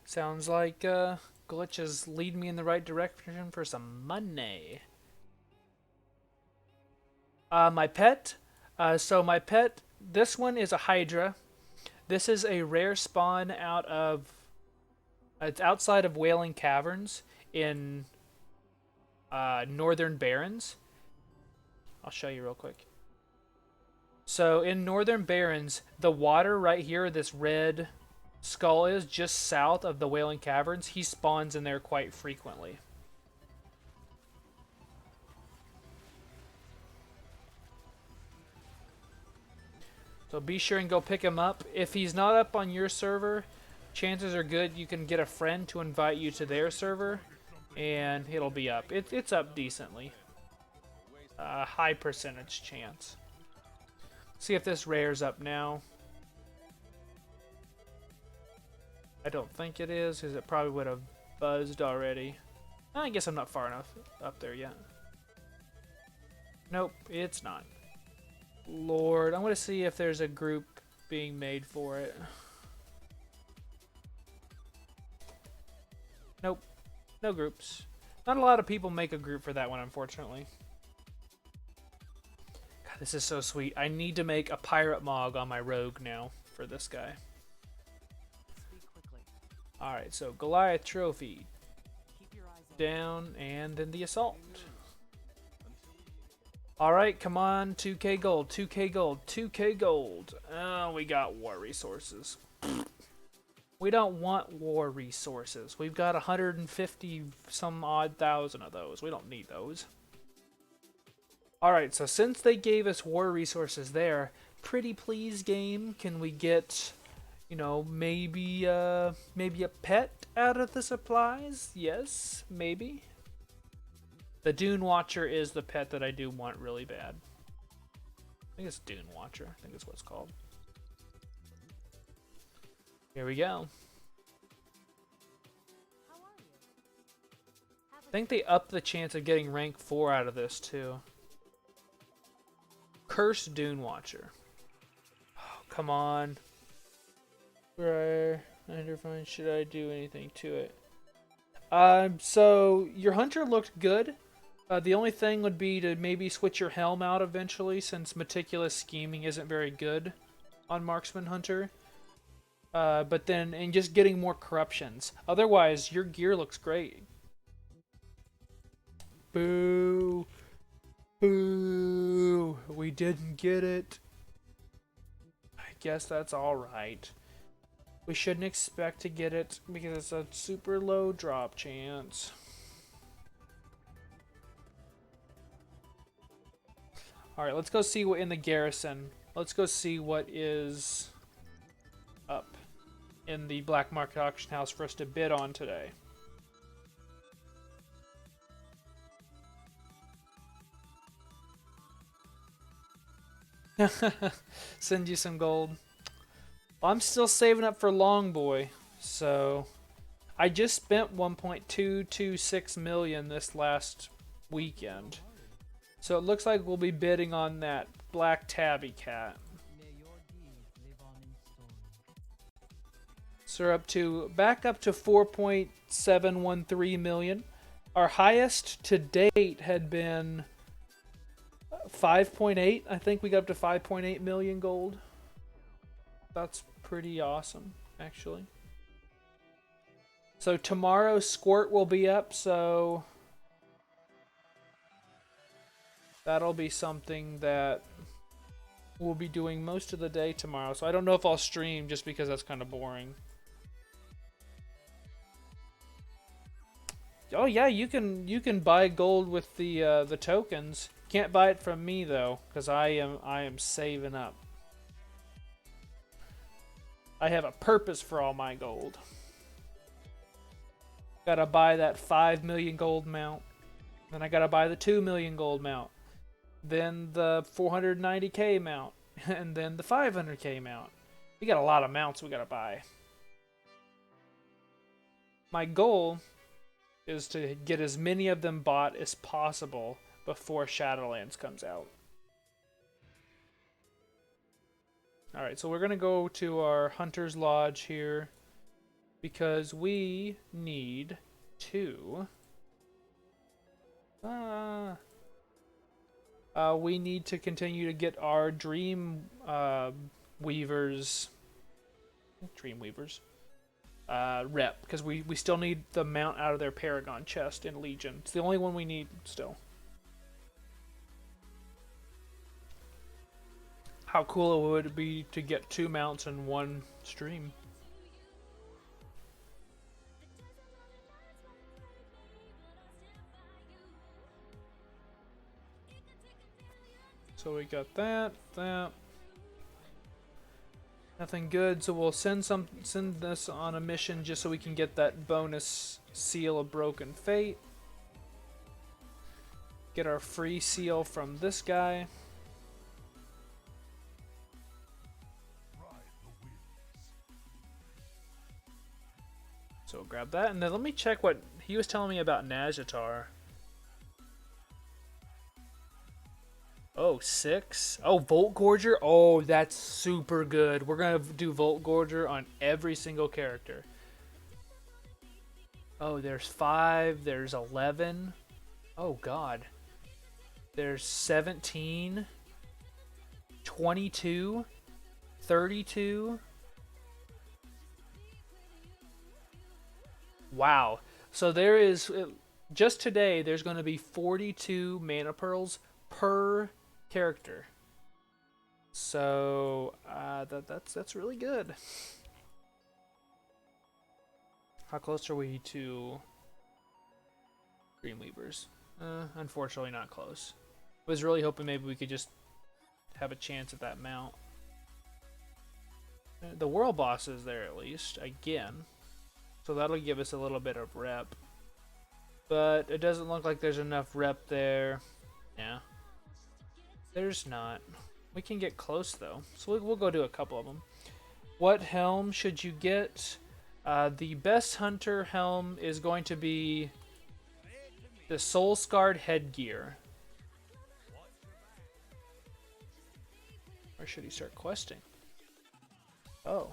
[SPEAKER 1] Sounds like glitches lead me in the right direction for some money. My pet. So my pet, this one is a Hydra. This is a rare spawn it's outside of Wailing Caverns in Northern Barrens. I'll show you real quick. So in Northern Barrens, the water right here, this red skull is just south of the Wailing Caverns. He spawns in there quite frequently. So be sure and go pick him up. If he's not up on your server, chances are good you can get a friend to invite you to their server, and it'll be up. It's up decently. High percentage chance. See if this rare's up now. I don't think it is, because it probably would have buzzed already. I guess I'm not far enough up there yet. Nope, it's not. Lord, I'm going to see if there's a group being made for it. Nope, no groups. Not a lot of people make a group for that one, unfortunately. God, this is so sweet. I need to make a pirate mog on my rogue now for this guy. Alright, so Goliath trophy. Down, and then the assault. Alright, come on, 2k gold, 2k gold, 2k gold. Oh, we got war resources. We don't want war resources. We've got 150 some odd thousand of those. We don't need those. Alright, so since they gave us war resources there, pretty please game, can we get, you know, maybe a pet out of the supplies? Yes, maybe. The Dune Watcher is the pet that I do want really bad. I think it's Dune Watcher. I think that's what it's called. Here we go. I think they upped the chance of getting rank 4 out of this too. Cursed Dune Watcher. Oh, come on. Right. Should I do anything to it? So your hunter looked good. The only thing would be to maybe switch your helm out eventually, since meticulous scheming isn't very good on marksman hunter. But then, and just getting more corruptions. Otherwise, your gear looks great. Boo. Boo. We didn't get it. I guess that's alright. We shouldn't expect to get it because it's a super low drop chance. Alright, let's go see what in the garrison. Let's go see what is up in the black market auction house for us to bid on today. Send you some gold. Well, I'm still saving up for Long Boy, so I just spent 1.226 million this last weekend. So it looks like we'll be bidding on that black tabby cat. So we're back up to 4.713 million. Our highest to date had been 5.8. I think we got up to 5.8 million gold. That's pretty awesome, actually. So tomorrow Squirt will be up, so that'll be something that we'll be doing most of the day tomorrow. So I don't know if I'll stream just because that's kind of boring. Oh yeah, you can buy gold with the tokens. Can't buy it from me though, because I am saving up. I have a purpose for all my gold. Gotta buy that 5 million gold mount. Then I gotta buy the 2 million gold mount. Then the 490k mount. And then the 500k mount. We got a lot of mounts we gotta buy. My goal is to get as many of them bought as possible before Shadowlands comes out. Alright, so we're gonna go to our Hunter's Lodge here. Because we need to... we need to continue to get our Dreamweavers... rep. Because we still need the mount out of their Paragon chest in Legion. It's the only one we need still. How cool would it be to get 2 mounts in one stream? So we got that. Nothing good, so we'll send this on a mission just so we can get that bonus seal of Broken Fate. Get our free seal from this guy. So we'll grab that, and then let me check what he was telling me about Nazjatar. Oh, 6. Oh, Volt Gorger. Oh, that's super good. We're going to do Volt Gorger on every single character. Oh, there's 5. There's 11. Oh, God. There's 17. 22. 32. Wow. So there is... Just today, there's going to be 42 mana pearls per character. So that's really good. How close are we to Dreamweavers? Unfortunately not close. I was really hoping maybe we could just have a chance at that mount. The Whirl boss is there at least, again. So that'll give us a little bit of rep. But it doesn't look like there's enough rep there. Yeah. There's not. We can get close though, so we'll go do a couple of them. What helm should you get? The best hunter helm is going to be the Soul Scarred headgear. Or should he start questing? Oh.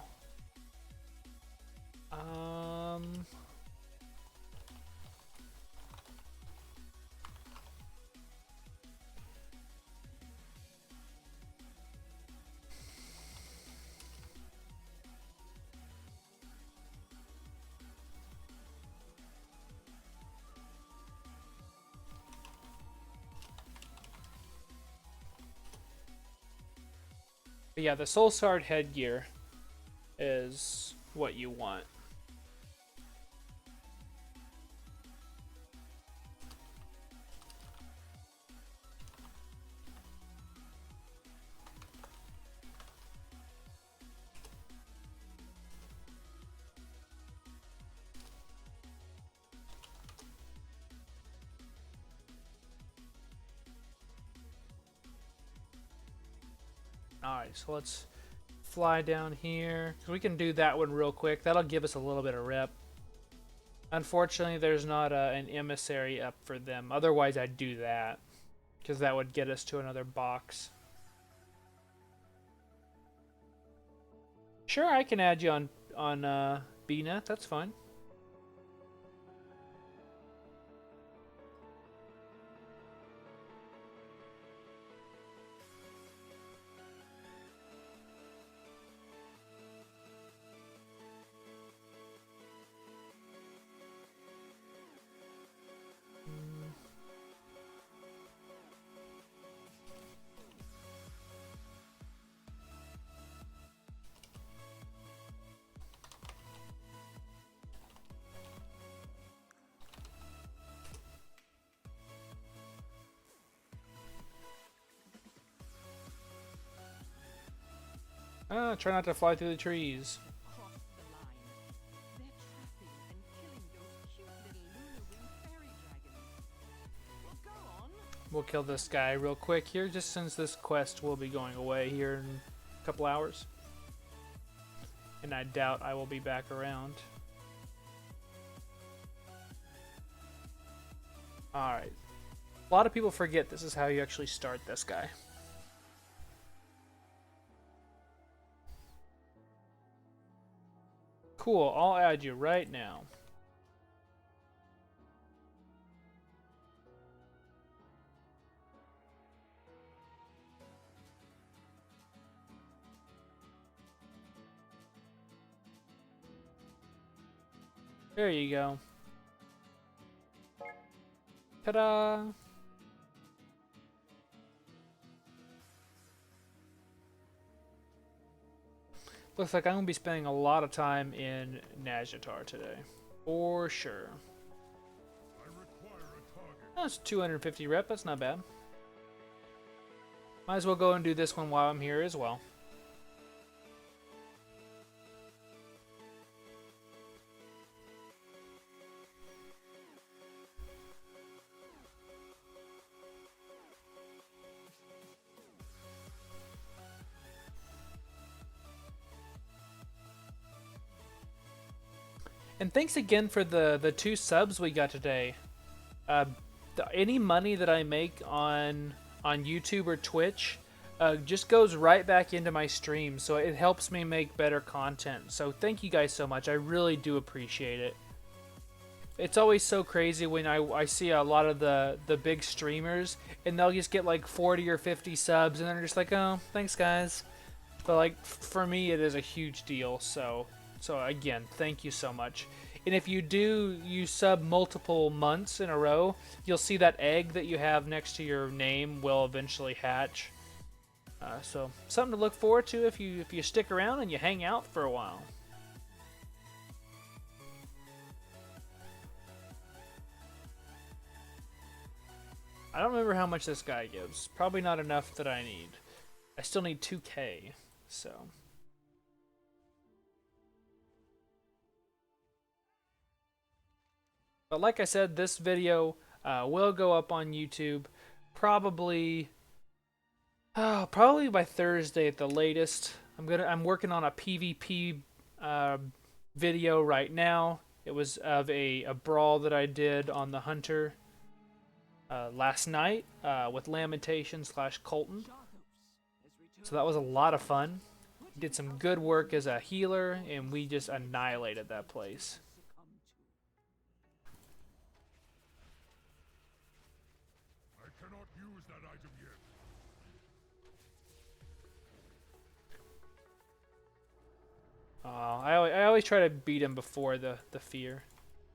[SPEAKER 1] But yeah, the Soul Scarred headgear is what you want. Alright, so let's fly down here. We can do that one real quick. That'll give us a little bit of rep. Unfortunately, there's not an emissary up for them. Otherwise, I'd do that, because that would get us to another box. Sure, I can add you on BNet. That's fine. Try not to fly through the trees.
[SPEAKER 3] Cross the line. They're trapping and killing those cute little lunar wing fairy dragons. Well, go on.
[SPEAKER 1] We'll kill this guy real quick here, just since this quest will be going away here in a couple hours. And I doubt I will be back around. Alright. A lot of people forget this is how you actually start this guy. Cool, I'll add you right now. There you go. Ta-da! Looks like I'm going to be spending a lot of time in Nazjatar today. For sure.
[SPEAKER 2] I require a target.
[SPEAKER 1] That's 250 rep, that's not bad. Might as well go and do this one while I'm here as well. And thanks again for the 2 subs we got today. Any money that I make on YouTube or Twitch just goes right back into my stream, so it helps me make better content. So thank you guys so much. I really do appreciate it. It's always so crazy when I see a lot of the big streamers, and they'll just get like 40 or 50 subs, and they're just like, oh, thanks guys. But like for me, it is a huge deal. So again, thank you so much. And if you sub multiple months in a row, you'll see that egg that you have next to your name will eventually hatch. So something to look forward to if you stick around and you hang out for a while. I don't remember how much this guy gives. Probably not enough that I need. I still need 2k, so... But like I said, this video will go up on YouTube probably by Thursday at the latest. I'm working on a PvP video right now. It was of a brawl that I did on the Hunter last night with Lamentation / Colton. So that was a lot of fun. Did some good work as a healer, and we just annihilated that place.
[SPEAKER 2] Use that item yet.
[SPEAKER 1] I always try to beat him before the fear.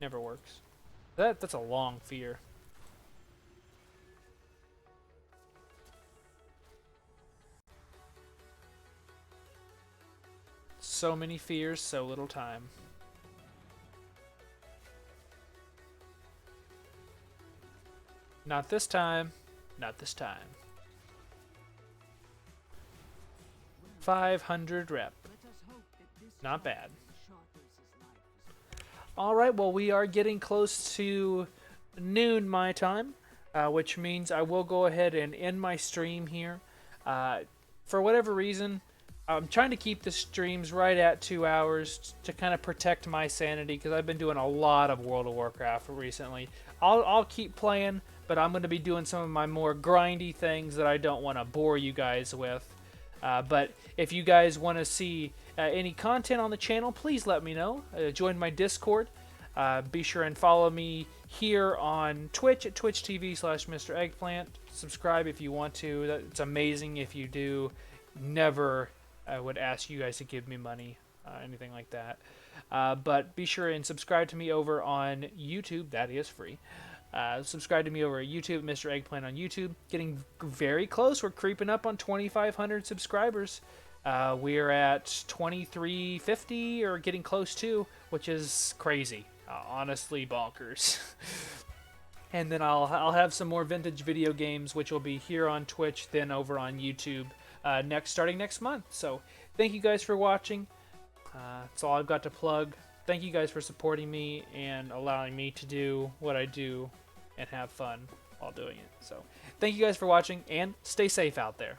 [SPEAKER 1] Never works. That's a long fear. So many fears, so little time. Not this time. Not this time. 500 rep. Not bad. Alright, well we are getting close to noon my time, which means I will go ahead and end my stream here. For whatever reason, I'm trying to keep the streams right at 2 hours to kind of protect my sanity because I've been doing a lot of World of Warcraft recently. I'll keep playing, but I'm going to be doing some of my more grindy things that I don't want to bore you guys with. But if you guys want to see any content on the channel, please let me know. Join my Discord. Be sure and follow me here on Twitch at twitch.tv/Mr. Eggplant. Subscribe if you want to. It's amazing if you do. Never I would ask you guys to give me money, anything like that. But be sure and subscribe to me over on YouTube. That is free. Subscribe to me over at YouTube, Mr. Eggplant on YouTube. Getting very close. We're creeping up on 2,500 subscribers. We're at 2,350 or getting close to, which is crazy. Honestly, bonkers. And then I'll have some more vintage video games, which will be here on Twitch, then over on YouTube starting next month. So thank you guys for watching. That's all I've got to plug. Thank you guys for supporting me and allowing me to do what I do and have fun while doing it. So thank you guys for watching, and stay safe out there.